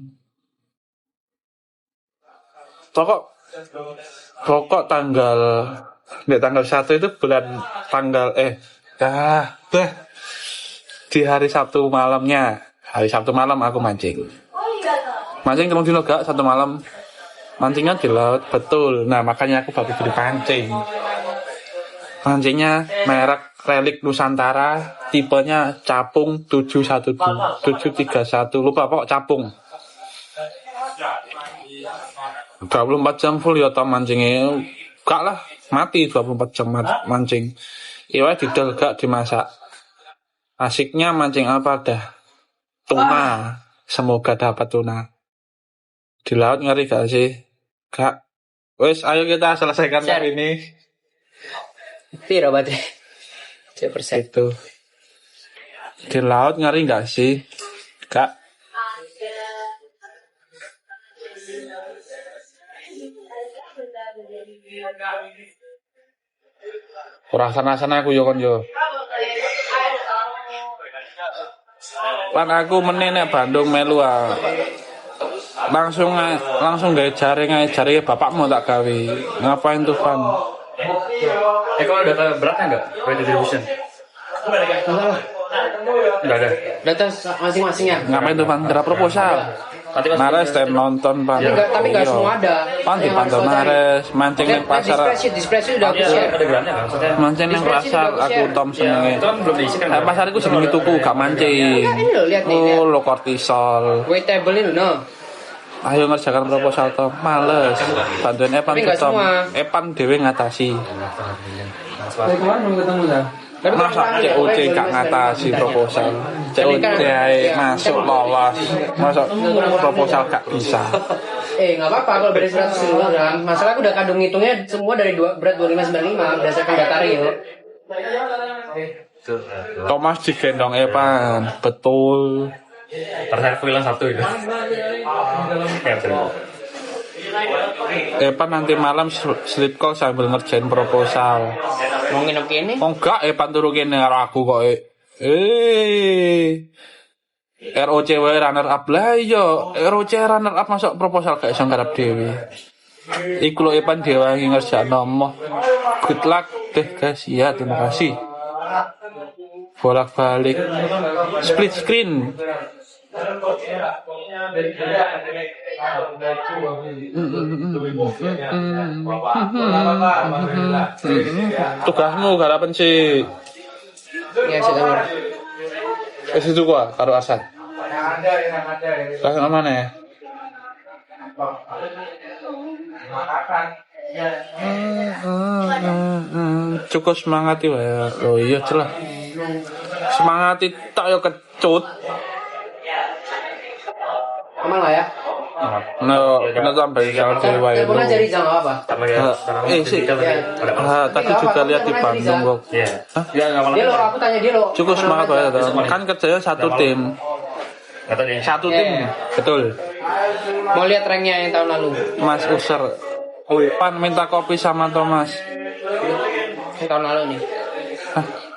Pokok tanggal 1 itu bulan tanggal di hari Sabtu malamnya. Hari Sabtu malam aku mancing. Mancing terus dino gak satu malam. Mancingnya di laut betul. Nah, makanya aku baru beli pancing. Pancingnya merek Relik Nusantara, tipenya capung 731 lupa pokok capung. 24 jam full ya tom mancingnya. Gak lah, mati 24 jam mancing. Iya didol gak dimasak. Asiknya mancing apa dah? Tuna. Semoga dapat tuna. Di laut ngeri gak sih? Gak. Wes, ayo kita selesaikan kali ini. Piro berarti? 1%. Itu. Di laut ngeri gak sih? Gak. Kurang-sana aku yo kon yo. Lan aku meneh nek Bandung melu langsung gawe jaring bapakmu tak gawe. Ngapain tuh Van? Kalau data beratnya enggak? Weight distribution. Enggak ada. Data masing-masingnya. Ngapain tuh Van? Gara proposal. Nares tem nonton Pan. Tapi nggak semua ada. Pan di pantau Nares, mancing yang pasar. Di spreadsheet udah aku share. Ada geramnya kan? Maksudnya Mancing yang pasar, aku Tom senengnya. itu kan belum diisikan. Pasar aku seneng tuku, gak mancing. Ini lo lihat nih. Oh, lo kortisol. Weight table ini no. Ayo ngerjakan proposal Tom, males. Bantuin Epan Tapi tuh nggak Tom. semua. Epan dewe ngatasi. Kemarin belum ketemu dah. Masa COC gak ngatasi proposal. COC masuk lolos. Masa proposal gak bisa. Nggak apa-apa kalau beres 100 kg. Masalah aku udah kadung ngitungnya semua dari berat 2595 berdasarkan data Rio. Thomas digendong Epan, betul. Terus aku hilang satu itu. Ya betul. Epan nanti malam sleep call sambil ngerjain proposal. Mau nginep kene? Oh enggak, Epan turu kene karo aku kok. ROCW runner up lah iya. ROC runner up masuk proposal gak iso garap dhewe. Iku lho Epan diwangi ngerjakno moh. Good luck deh guys. Ya, terima kasih. Bolak-balik. Split screen. Tugasmu garapan sih. Ya sudah. Ke situ gua karo Arsan. Kasih mana ya? Cukup semangati wae. Oh iya celah. Semangati tak yo kecut. Aman lah ya. No sampai kalau cewek Telepon aja Rizal nggak apa. sih. Tadi juga lihat di Bandung kok. Iya. Ya enggak Dia lo, aku tanya dia lo. Cukup semangat wae kan kerjanya satu tim. Satu tim. Betul. Mau lihat ranknya yang tahun lalu. Mas User. Pan minta kopi sama Thomas. Yang tahun lalu nih.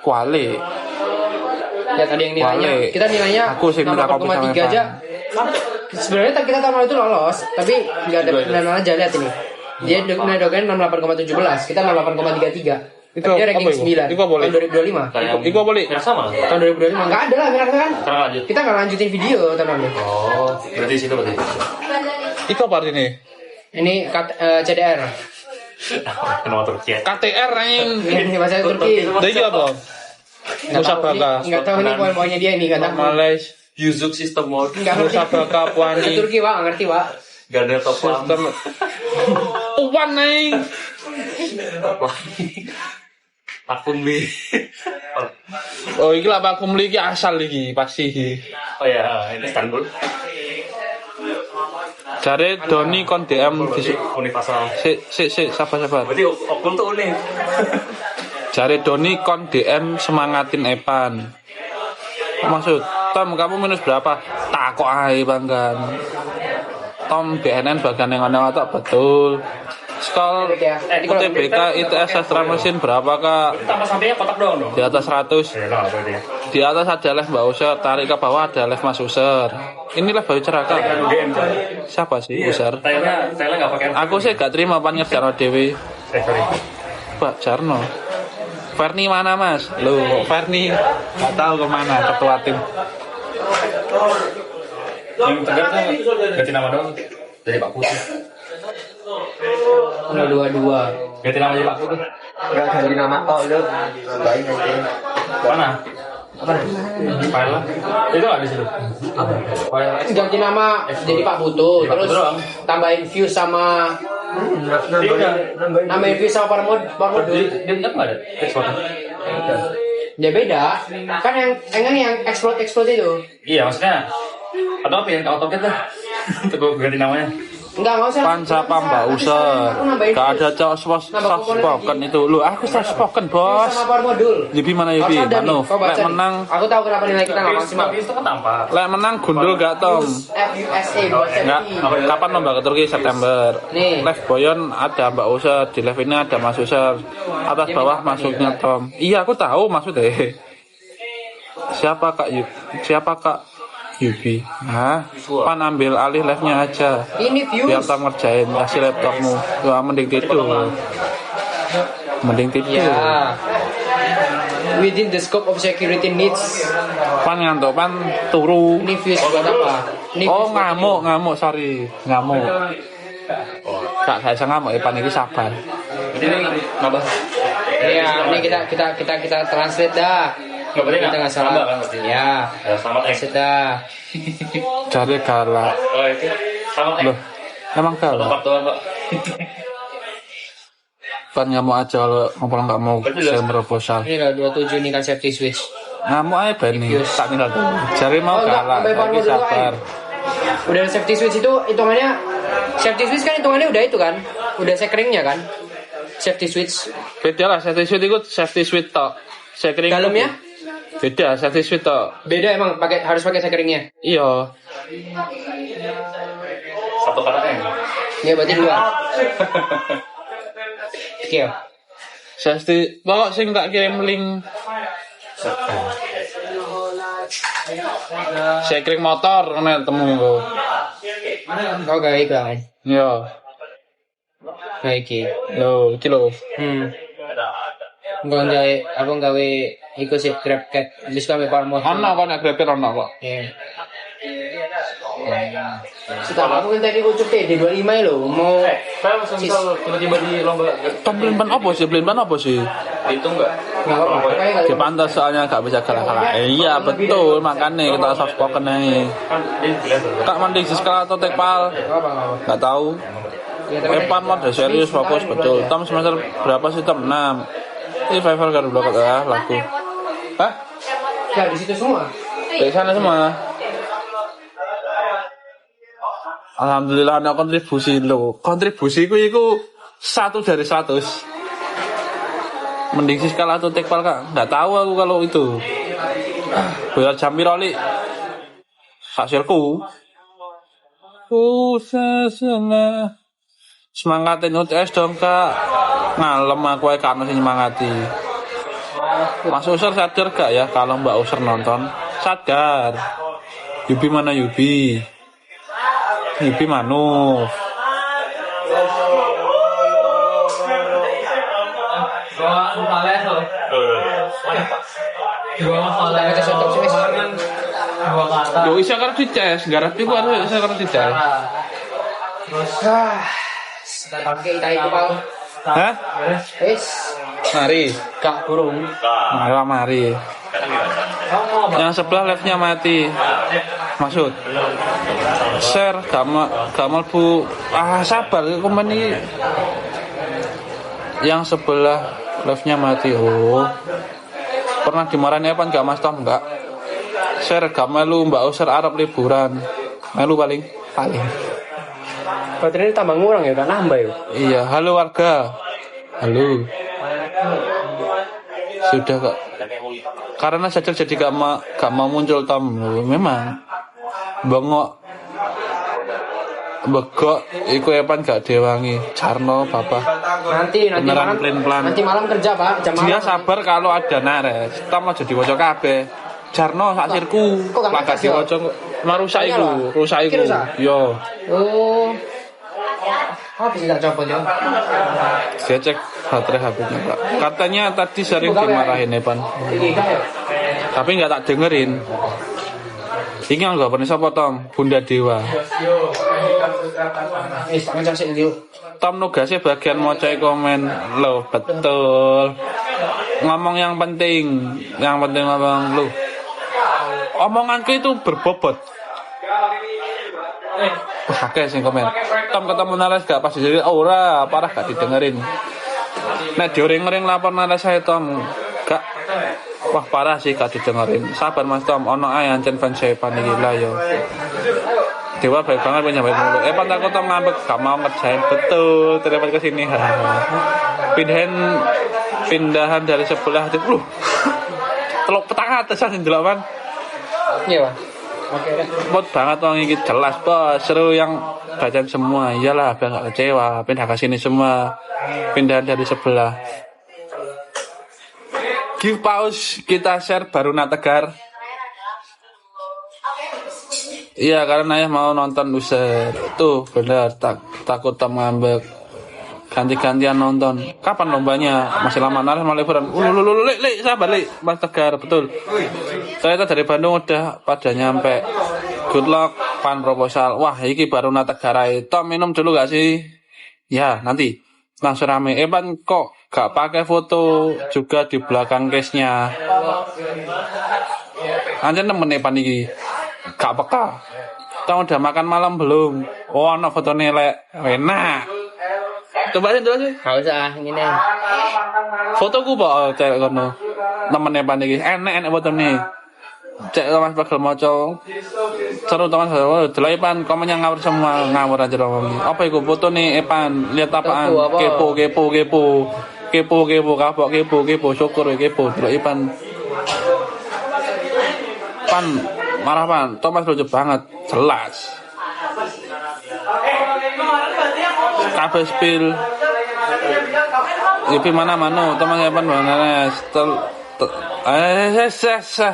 Kuali. Lihat ada yang nilainya. Wale. Kita nilainya Aku sih minta kopi sama 8,3 aja. Sebenarnya kita tahun lalu itu lolos, tapi nggak ada penilaian aja. Lihat ini. Dia nilai dokumen 68,17, kita 68,33. Itu dia ranking apa itu? 9 Itu boleh. tahun 2025. Iku boleh. Ya sama. Tahun 2025 nggak ada lah, kan? Sekarang lanjut. Kita nggak lanjutin video tahun lalu. Oh, berarti situ berarti. Iko apa ini? Ini CDR. Kenapa Turki ya? KTR anjing. Ini bahasa Turki. Iki apa? Musabaka. Enggak tahu ini poin-poinnya dia ini kata. Malaysia. Yuzuk sistem mode. Enggak ngerti. Musabaka Bahasa Puani. Turki, Pak, ngerti, Pak. Gak ada top up. Sistem. Uwan anjing. Akun bi. Oh, iki lah aku beli iki asal iki pasti iki. Oh ya, ini Istanbul. Jare Doni kon DM di Universal. sabar. Berarti Okul tuh unik. Jare Doni kon DM semangatin Epan. Maksud, Tom kamu minus berapa? Takok ae banggan. Tom BNN bagian yang ana tak betul. Skor UTBK ITS sastra mesin berapa kak? Tambah sampingnya kotak doang dong. Di atas 100. Ya lah berarti. Di atas ada live Mbak User, tarik ke bawah ada live Mas User. Inilah bayu ceraka. Game. Siapa sih User? Thailand nggak pakai. Aku sih gak terima pan Jarno Dewi. Sorry. Pak Jarno. Ferni mana mas? Loh, Ferni gak tahu kemana ketua tim. Yang tegar tuh ganti nama dong. Dari Pak Putih. Udah 22. Ganti nama jadi Pak Putih. Enggak ganti nama kok lu. Baik nanti. Mana? Apa? File. Itu ada di situ. File. Ganti nama jadi Pak Putu, terus tambahin views sama nambahin views sama parmodul. Dia nggak ada ekspor. Ya beda. Kan yang explode itu. Iya maksudnya. Atau apa yang kau tahu kita? Untuk ganti namanya. Enggak usah. Pan siapa Mbak User? Gak ada cowok soft-spoken itu. Lu aku soft-spoken bos. Sama parmodul. Yubi mana Yubi? Manu. Lek menang. Aku tahu kenapa nilai kita nggak maksimal. Itu kan tampak. Lek menang gundul gak Tom? FUSA Enggak. Kapan lomba ke Turki September? Nih. Live Boyon ada Mbak User, di live ini ada Mas User. Atas bawah masuknya Tom. Iya aku tahu maksudnya. Siapa Kak Yubi? Hah? Pan ambil alih live-nya aja. Ini views. Biar Tom ngerjain kasih laptopmu. Wah mending tidur. Ya. Within the scope of security needs. Pan ngantuk, pan turu. Ini views buat apa? Ini Oh views buat ngamuk, sorry. Ngamuk. Kak saya ngamuk ya pan ini sabar. Ini nambah. Iya, ini kita translate dah. Nggak berarti Kita nggak salah. nambah kan berarti. Ya. Selamat Sudah. Cari galak. Oh itu selamat Loh, emang galak? Pak doang Pak. Pan ngamuk aja kalau ngobrol nggak mau saya proposal. Ini lah 27 ini kan safety switch. Ngamuk aja Benny, tak tinggal dulu. Cari mau Oh, enggak, galak, sampai tapi parmodul sabar. Udah safety switch itu hitungannya safety switch kan hitungannya udah itu kan? Udah sekeringnya kan? Safety switch. Beda lah, safety switch itu safety switch tok. Sekering Dalamnya beda, safety switch tok. beda emang harus pakai sekeringnya. Iya. Satu karakter. Ya berarti 2. Oke. Safety, pokok sing tak kirim link. Sekring motor kena temu engko. Kau gawe iklan. Iya. Gawe iki. Lho, iki lho. Enggak gawe aku gawe iku sih GrabCat wis kami parmo. Ono kok nek grepet ono kok. Iya. Setelah aku kan tadi ucup di 25 lho mau Saya langsung tiba-tiba di lomba Beliin ban apa sih? Beliin ban apa sih? itu enggak. enggak apa-apa. Dia pantas soalnya gak bisa galak-galak. Iya betul, makanya kita soft spoken nih. Kan dia bilang tuh. Kak mending skala atau tekpal? Gak tahu. Epan mah udah serius fokus betul. Tom semester berapa sih Tom? 6. Ini Fiverr kan udah kata laku. Hah? Ya di situ semua. Dari sana semua. Alhamdulillah ada kontribusi lo. Kontribusiku itu 1 dari 100. Mending sih skala atau tekpal kak. Nggak tahu aku kalau itu. Biar jampi roli. Hasilku. Sesena. Semangatin UTS dong kak. Ngalem aku aja karena sih nyemangati. Mas User sadar gak ya kalau Mbak User nonton? Sadar. Yubi mana Yubi? Yubi Manu. Yo isa karo dices, garap iku anu isa karo dices. Pakai kita itu Pak. Hah? Wis, Mari. gak burung. Mari. Yang sebelah live-nya mati. Maksud share gamal bu. Sabar komen ini. Yang sebelah live-nya mati. Oh. Pernah dimarahin apa enggak Mas Tom? Enggak. Share gamal lu Mbak User Arab liburan. Melu paling. Baterainya tambah ngurang ya, kan nambah ya. Iya, halo warga. Halo. Sudah kok. Karena saja jadi gak mau muncul Tom. Memang. Begok iku epan gak dewangi. Carno bapak. Nanti Beneran malam plan-plan. nanti malam kerja Pak, jam malam. Dia sabar kalau ada nares. Tom aja diwaca kabeh. Jarno sak sirku. Kok gak Lagak makasih, ya? diwaca rusak Iya iku, lah. rusak Iki iku. rusak? Yo. Oh. Habis tak copot ya. Saya cek baterai HP-nya Pak. Katanya tadi sering dimarahin Epan. Iki kan ya. Tapi nggak tak dengerin. Ini nggak pernah siapa Tom, Bunda Dewa. Wis tak ngecek sik yo. Tom nugasnya bagian mau cek komen. Loh betul. Ngomong yang penting ngomong lu. Omonganku itu berbobot. Oke sing komen. Tom ketemu naras gak pas jadi ora parah gak didengerin. Nek diuring-uring lapor naras saya Tom gak. Wah parah sih gak didengerin. Sabar Mas Tom, ono ae ancen fans saya panik lah yo. Dewa baik banget penyambat dulu. Pan takut Tom ngambek gak mau ngerjain betul terdapat ke sini. Pindahan dari sebelah itu. Teluk petang atasan ndelok Pan. Iya, Pak. Oke deh. Bot banget wong iki jelas bos seru yang bacaan semua. Iyalah biar gak kecewa. Pindah ke sini semua. Pindah dari sebelah. Give pause kita share Baruna Tegar. Iya karena ayah mau nonton User. Tuh benar takut Tom ngambek. Ganti-gantian nonton. Kapan lombanya? Masih lama nalar mau liburan. Li, sabar li, Mas Tegar, betul. Ternyata dari Bandung udah pada nyampe. Good luck, pan proposal. Wah, iki baru Tegarai. Tom minum dulu gak sih? Ya, nanti. Langsung rame. Pan kok gak pakai foto juga di belakang case-nya. Anjir nemen Pan iki. Gak peka. Tom udah makan malam belum? Oh, no foto nelek. Enak. Coba sih. Gak usah ngene. Fotoku pak cek kono. Nemene Pan iki. Enak fotone. Cek Mas Bagel maca. Seru teman saya. Delok Pan komennya ngawur semua, ngawur aja dong. Apa iku fotone Epan? Lihat apaan? Kepo. Kapok kepo. Syukur kepo. Delok Epan. Pan marah Pan. Thomas lucu banget. Jelas. Kabeh spill. Ipi mana teman Epan mana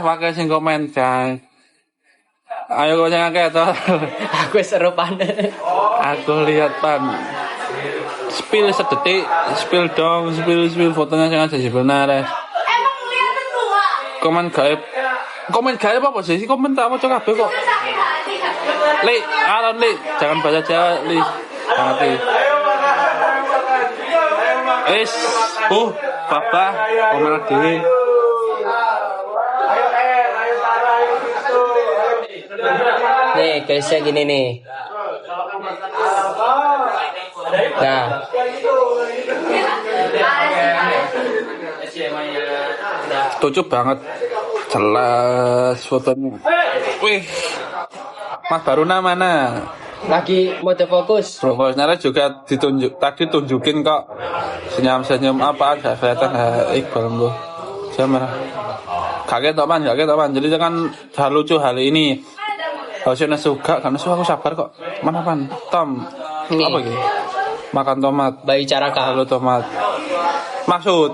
pakai sing komen kan. Ayo kau jangan kayak toh. Aku seru Pan. Aku lihat Pan. Spill sedetik, spill dong, spill fotonya jangan jadi benar. Komen gaib apa sih? Komen tak mau coba kok. Li, Aron Li, jangan baca Jawa Li. Ngerti. Papa, komen dewe. Nih, guysnya gini nih. Nah. Lucu banget. Jelas fotonya. Wih. Mas Baruna mana? Lagi mode fokus. Fokusnya juga tunjukin kok senyum apa ada kelihatan Iqbal bu. Siapa? Kaget topan. Jadi jangan hal lucu hal ini. Harusnya suka karena aku sabar kok. Mana Pan? Tom. Ini. Apa gitu? Makan tomat. Bayi Caraka. Halo tomat. Maksud.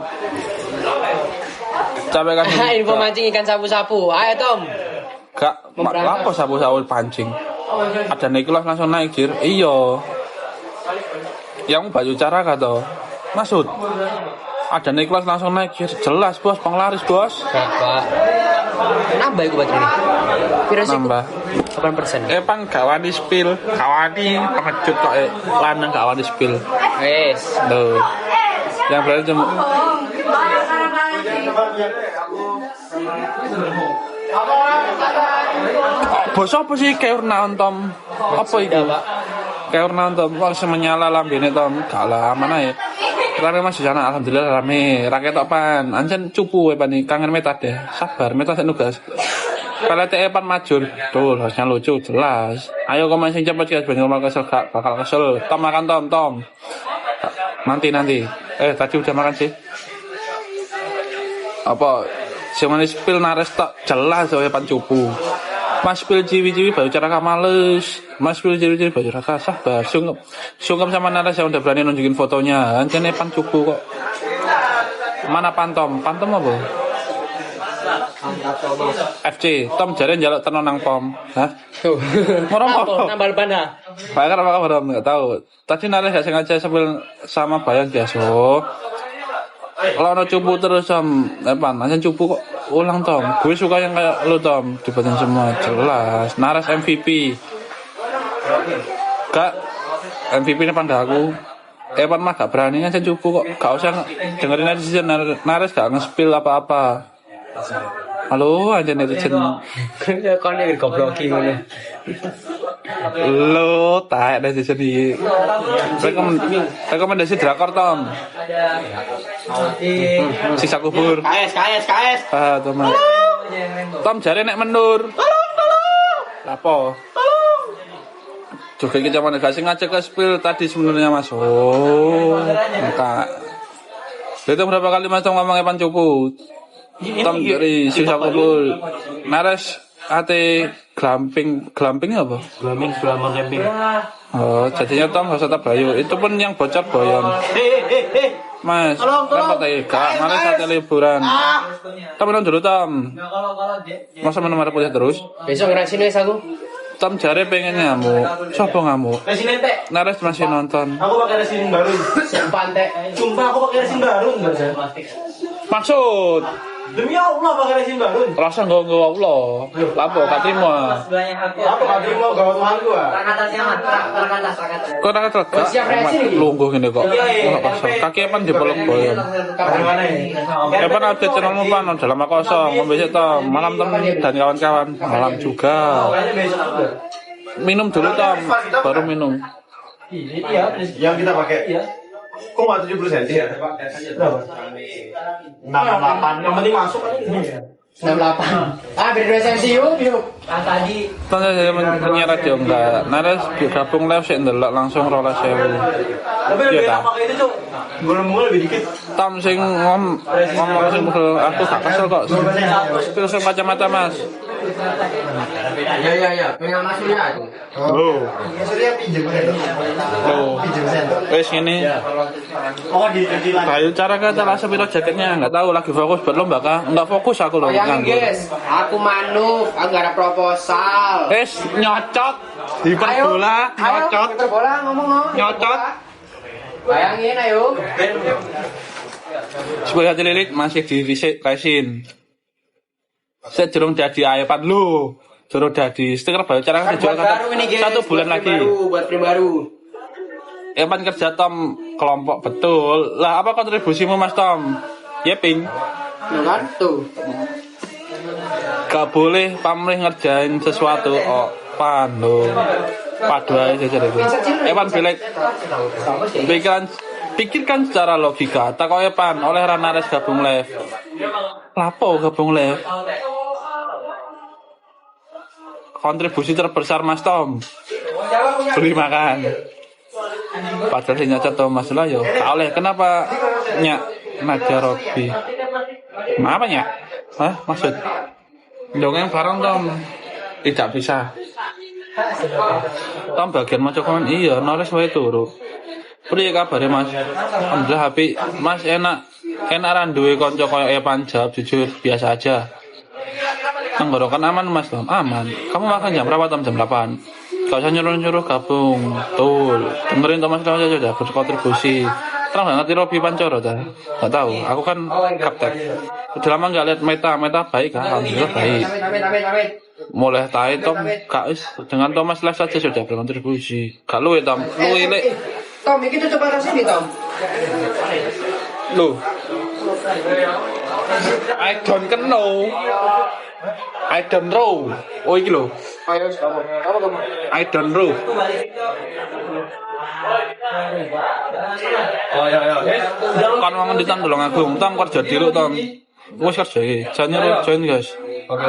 Capek kan? Info mancing ikan sapu-sapu. Ayo Tom. Gak. Apa sapu-sapu pancing? Ada Nicholas langsung naik jir. Iya. Yang baju Caraka toh. Maksud. Ada Nicholas langsung naik jir. Jelas bos, penglaris bos. Gak Pak. Nambah iku baterai. Piro sih? Nambah. 8%. Epan gak wani spill, gak wani pengecut kok lanang gak wani spill. Wes. Tuh. Yang berarti cuma bos apa sih kayak naon Tom? Apa itu? Kayak naon Tom? Wong semenyala lambene Tom. Gak lah aman ae. Rame Mas di sana alhamdulillah rame. Rakyat pan, ancen cupu pan kangen meta deh. Sabar meta sik nugas. Pelete pan majur, tuh harusnya lucu jelas. Ayo komen sing cepet guys, banyak orang kesel gak bakal kesel. Tom makan Tom. Nanti. Tadi udah makan sih. Apa? Semane spill nares tak jelas ya pan cupu. Mas spill ciwi-ciwi baru cara males. Mas spill ciwi-ciwi baru raka sabar. Sungkem sama nares yang udah berani nunjukin fotonya. Anjene pan cupu kok. Mana Pantom? Pantom apa? FC, Tom jare njaluk tenan nang pom. Hah? Ora apa? Nambal bana. Bayar apa belum enggak tahu. Tadi narik gak sengaja sambil sama bayang biasa. Kalau ada cupu terus macam cupu kok ulang Tom. Gue suka yang kayak lu Tom, dibatin semua jelas. Naras MVP. Gak MVP ini pandang aku. Evan mah gak berani kan cupu kok. Gak usah dengerin netizen. Naras gak nge-spill apa-apa. Halo aja netizen. Kon iki gobloki ngono. Lo tak netizen di rekomendasi drakor Tom. Sisa kubur. KS. Teman. Tom jare nek menur. Lapo? Juga kita mana gak sing ngajak ke spill tadi sebenarnya Mas. Oh, enggak. Itu berapa kali Mas Tom ngomong Evan cupu? Tom dari sisa kubur. Nares ate glamping apa? Glamping camping. Oh, jadinya Tom harus tetap bayu. Itu pun yang bocor boyon. Mas, kenapa tadi kak? Mana saatnya liburan? Tom minum dulu Tom. Masa minum air putih terus? Besok ngerasin wes aku. Tom jare pengen ngamuk. Sopo ngamuk? Resin ente. Nares masih nonton. Aku pakai resin baru. Sumpah ente. Sumpah aku pakai resin baru enggak sih? Maksud? Demi Allah pakai resin baru. Rasa nggak Allah. Lapo katrimo. Apa kadang mau gawat Tuhan gua? Kok nak terus? Lungguh ini kok. Enggak pasal. Kaki Evan dipeluk boyon. Mana ini? Evan update channelmu pan udah lama kosong. Membesok Tom. Malam Tom dan kawan-kawan. Malam juga. Minum dulu Tom. Baru minum. Yang kita pakai. Kok nggak 70 cm ya? Berapa? 68. Yang penting masuk kan ini. 68. Ah, beda 2 cm yuk. Tadi. Tanya saya punya radio enggak. Nares gabung live sih ndelok langsung 12.000. Tapi lebih enak pakai itu, Cuk. Gulung-gulung lebih dikit. Tom sing ngomong sing aku gak kesel kok. Terus kacamata Mas. Ya. Pengen masuk ya aku. Oh. Surya pinjem aja. Oh. Wes ini. Oh, di Kayu cara kata rasa piro jaketnya enggak tahu lagi fokus buat lomba kah? Enggak fokus aku loh. Bayangin guys, aku manuk, aku gak ada proposal. Wes nyocot di bola, nyocot. Bola ngomong. Nyocot. Bayangin ayo. Supaya hati lilit masih di resin. Saya jerung jadi iPad lu. Jerung jadi stiker baru cara dijual Baru ini guys, 1 bulan lagi. Buat frame baru. Evan kerja Tom kelompok betul. Lah apa kontribusimu Mas Tom? Yeping. Kan tuh. Gak boleh pamrih ngerjain sesuatu. Oh, pan lo. Padu aja jadi. Evan bilang pikirkan secara logika. Tak kau Evan oleh Ranares gabung live. Lapo gabung live. Kontribusi terbesar Mas Tom. Beli makan. Padahal si nyacet Thomas lah yo. Oleh kenapa nyak Nadia Robi? Kenapa nyak? Hah maksud? Dongeng bareng Tom. Tidak bisa. Tom bagian maca komen iya Nares wae turu. Priye kabare Mas? Alhamdulillah HP Mas enak ra duwe kanca koyo Evan jawab jujur biasa aja. Tenggorokan aman Mas Tom? Aman. Kamu makan jam berapa Tom? Jam 8. Gak usah nyuruh-nyuruh gabung. Betul. Dengerin Thomas aja udah berkontribusi. Terang banget di Robi Pancoro dah. Gak tahu. Aku kan kapten. Udah lama nggak lihat meta baik kan. Alhamdulillah baik. Mulai tahu Tom, Kak Is dengan Thomas Live saja sudah berkontribusi. Kalau ya Tom, lu ini. Tom, ini tuh coba sini Tom. Lu. I don't know. I don't know. Oh iki lho. Ayo kamu. I don't know. Oh ya. Kan wong di Tom Tulung Agung, Tom kerja di lu Tom. Wes kerja iki. Jangan join guys. Oke.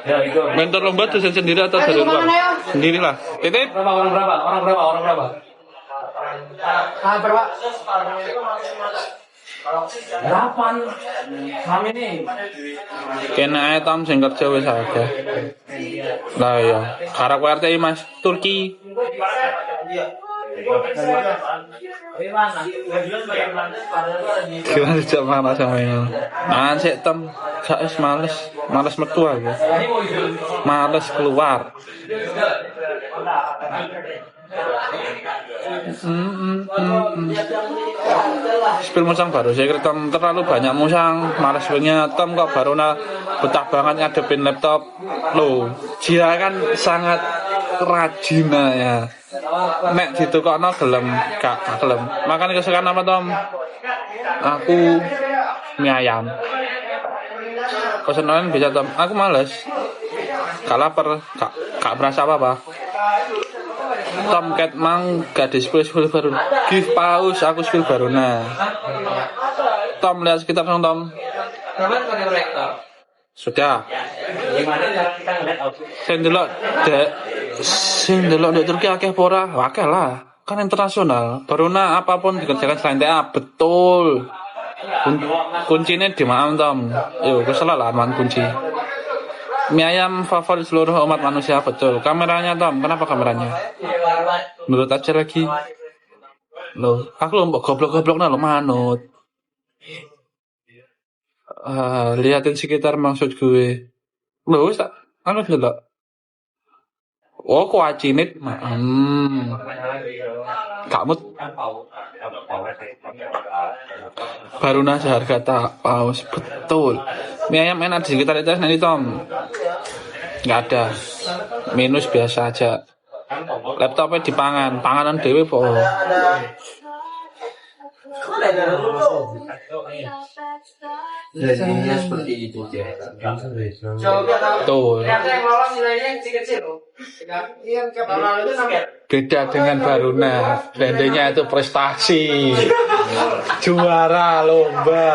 Ya itu. Mentor lomba dosen sendiri atau dari luar? Sendirilah. Titip. Orang berapa? Ah, berapa? 8. Kami nih. Kena ae Tom sing kerja wis akeh. Lah ya, karep RTI Mas Turki. Gimana sejak mana sama ini? Sik Tom, guys males metu aku. Males keluar. Spill musang baru saya kira Tom terlalu banyak musang malas punya Tom kok baru betah banget ngadepin laptop lo dia kan sangat rajin ya nek gitu kok gelem gak gelem makanya kesukaan apa Tom aku mie ayam pesanan bisa Tom aku males gak lapar gak berasa apa-apa Tom Cat mang gadis spill baru give pause aku spill baru Tom lihat sekitar dong Tom sudah sing delok di Turki akeh pora akeh lah kan internasional baru apapun dikerjakan selain TA betul kuncinya di mana Tom yuk kesalahan kunci mie ayam favorit seluruh umat manusia betul. Kameranya Tom, kenapa kameranya? Menurut aja lagi. Loh, aku lombok goblok-goblok lo manut. Liatin sekitar maksud gue. Loh, anu dulu. Oh, kuacinit. Kamu baru seharga tak paus betul. Mie ayam enak di sekitar itu nanti Tom. Nggak ada. Minus biasa aja. Laptopnya dipangan, panganan dewe po. Jadinya seperti itu dia. Tuh. Beda dengan Baruna, brandingnya itu prestasi, juara lomba,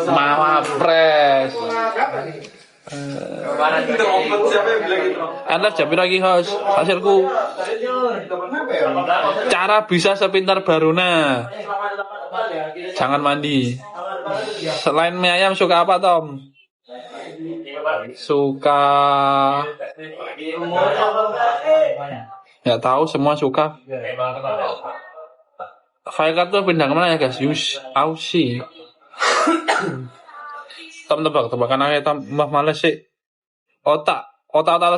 Mawapres. Anda jawab lagi host hasilku. Cara bisa sepintar Baruna. Jangan mandi. Selain mie ayam suka apa Tom? Suka nggak tahu semua suka. Faikar tuh pindah kemana ya guys? Aussie. Tom tebakan aja Tom males sih. Otak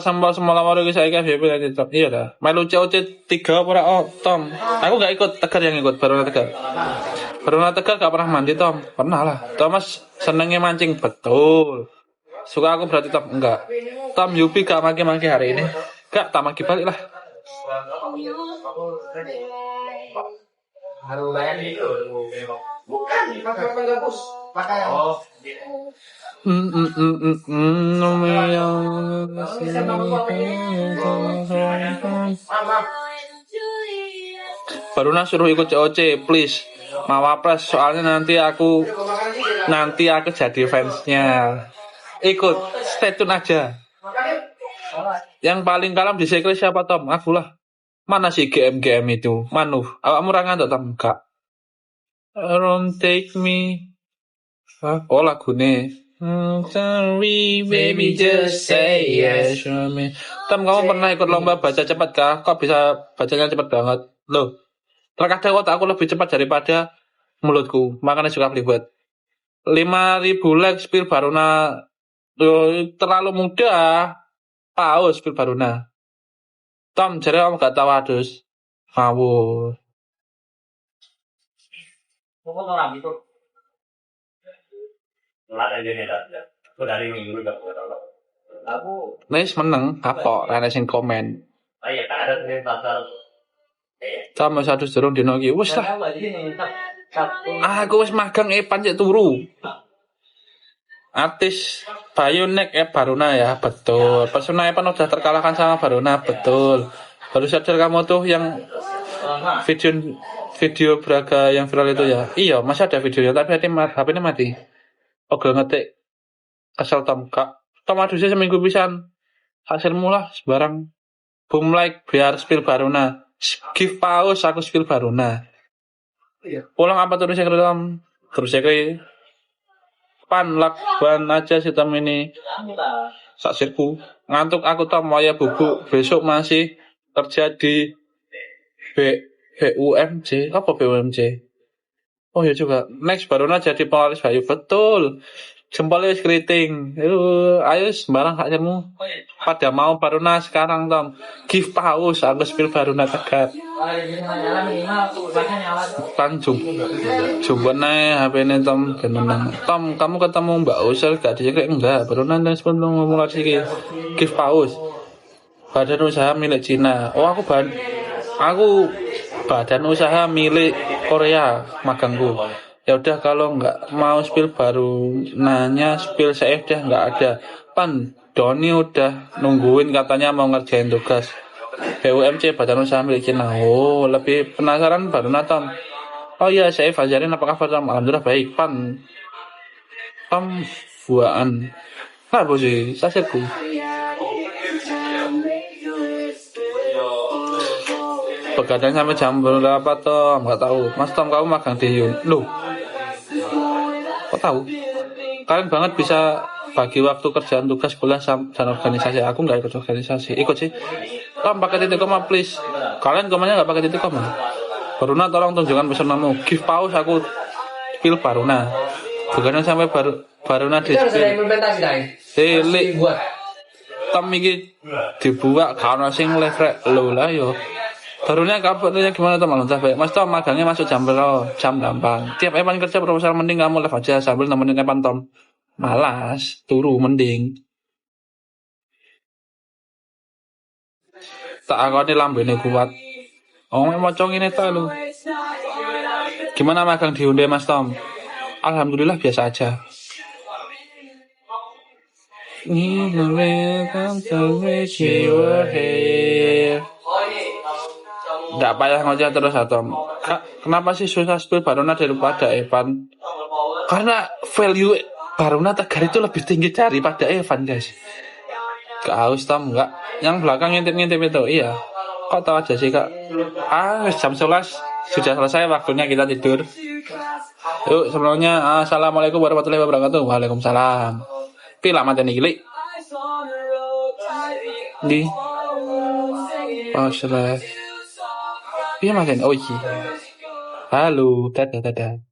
sambal semua lama lagi saya kayak Tom. Iya dah. Melu COC 3 pura Tom. Aku nggak ikut Tegar yang ikut baru Tegar. Baru Tegar gak pernah mandi Tom. Pernah lah. Thomas senengnya mancing betul. Suka aku berarti Tom enggak. Tom Yupi gak maki-maki hari ini. Gak tak maki balik lah. Baru suruh ikut COC please. Mawapres soalnya nanti aku jadi fansnya. Ikut stay tune aja. Yang paling kalem di sekre siapa Tom? Aku lah. Mana sih GM itu? Manu, awakmu ora ngantuk Tom? Enggak. Don't take me. Oh lagune. Sorry baby just say yes. Tom kamu pernah ikut lomba baca cepat kah? Kok bisa bacanya cepat banget? Loh. Terkadang otak aku lebih cepat daripada mulutku. Makanya suka ribet. 5.000 like spill Baruna. Terlalu mudah. Paus spill Baruna. Tom, jadi kamu gak tahu adus. Ngawur. Nis meneng kapok ana sing komen. Sama satu durung dino iki wis lah. Aku wis magang Epan cek turu. Artis Bayonek Baruna ya, betul. Pesona Epan udah terkalahkan sama Baruna, betul. Baru sadar kamu tuh yang video Braga yang viral itu ya. Iya, masih ada videonya tapi HP-nya mati. Oke ngetik kesel Tom Kak. Tom aduh saya seminggu pisan. Hasil mula sebarang boom like biar spill Baruna. Give pause aku spill Baruna. Pulang apa terus ya Tom? Terus ya pan lakban aja si Tom ini. Saksirku ngantuk aku Tom waya bubuk besok masih kerja di BUMC apa BUMC? Oh ya juga next Baruna jadi pewaris Bayu betul. Jempolnya keriting. Ayo sembarang hakmu. Pada mau Baruna sekarang Tom. Give pause aku spill Baruna tegar. Tanjung. Coba naik HP ini Tom. Tom kamu ketemu Mbak Usel gak dicek enggak? Baruna dan sebelum ngomong lagi give pause. Badan usaha milik Cina. Oh aku badan usaha milik Korea magangku. Ya udah kalau nggak mau spill baru nanya spill saya udah nggak ada. Pan Doni udah nungguin katanya mau ngerjain tugas BUMC badan usaha milik Cina. Oh lebih penasaran baru Tom. Oh iya saya Fajarin apa kabar Tom? Alhamdulillah baik Pan. Tom buaan. Lah bos sih sasetku. Begadang sampai jam berapa Tom? Nggak tahu. Mas Tom kamu magang di Yun. Loh. Kok tahu? Kalian banget bisa bagi waktu kerjaan tugas kuliah dan organisasi. Aku nggak ikut organisasi. Ikut sih. Tom pakai titik koma please. Kalian komanya nggak pakai titik koma. Baruna tolong tunjukkan pesanmu. Give pause aku spill Baruna. Begadang sampai Baruna di spill. Delik. Tom iki dibuat karena sing levrek lo lah yo. Barunya kabarnya gimana Tom? Alhamdulillah baik. Mas Tom magangnya masuk jam berapa? Jam 8. Tiap Epan kerja proposal mending kamu live aja sambil nemenin Epan Tom. Malas, turu mending. Tak akoni lambene kuat. Oh, mocong ini ta lu. Gimana magang di Hyundai Mas Tom? Alhamdulillah biasa aja. Nggak payah ngoceh terus Tom. Kenapa sih susah spill Baruna daripada Evan? Karena value Baruna Tegar itu lebih tinggi daripada Evan guys. Gak haus Tom enggak. Yang belakang ngintip-ngintip itu iya. Kok tahu aja sih kak? Jam 11 sudah selesai waktunya kita tidur. Yuk sebelumnya assalamualaikum warahmatullahi wabarakatuh. Waalaikumsalam. Pila mateni gili. Di. Oh salah. Iya makan, oh iya. Halo, dadah. Dadah.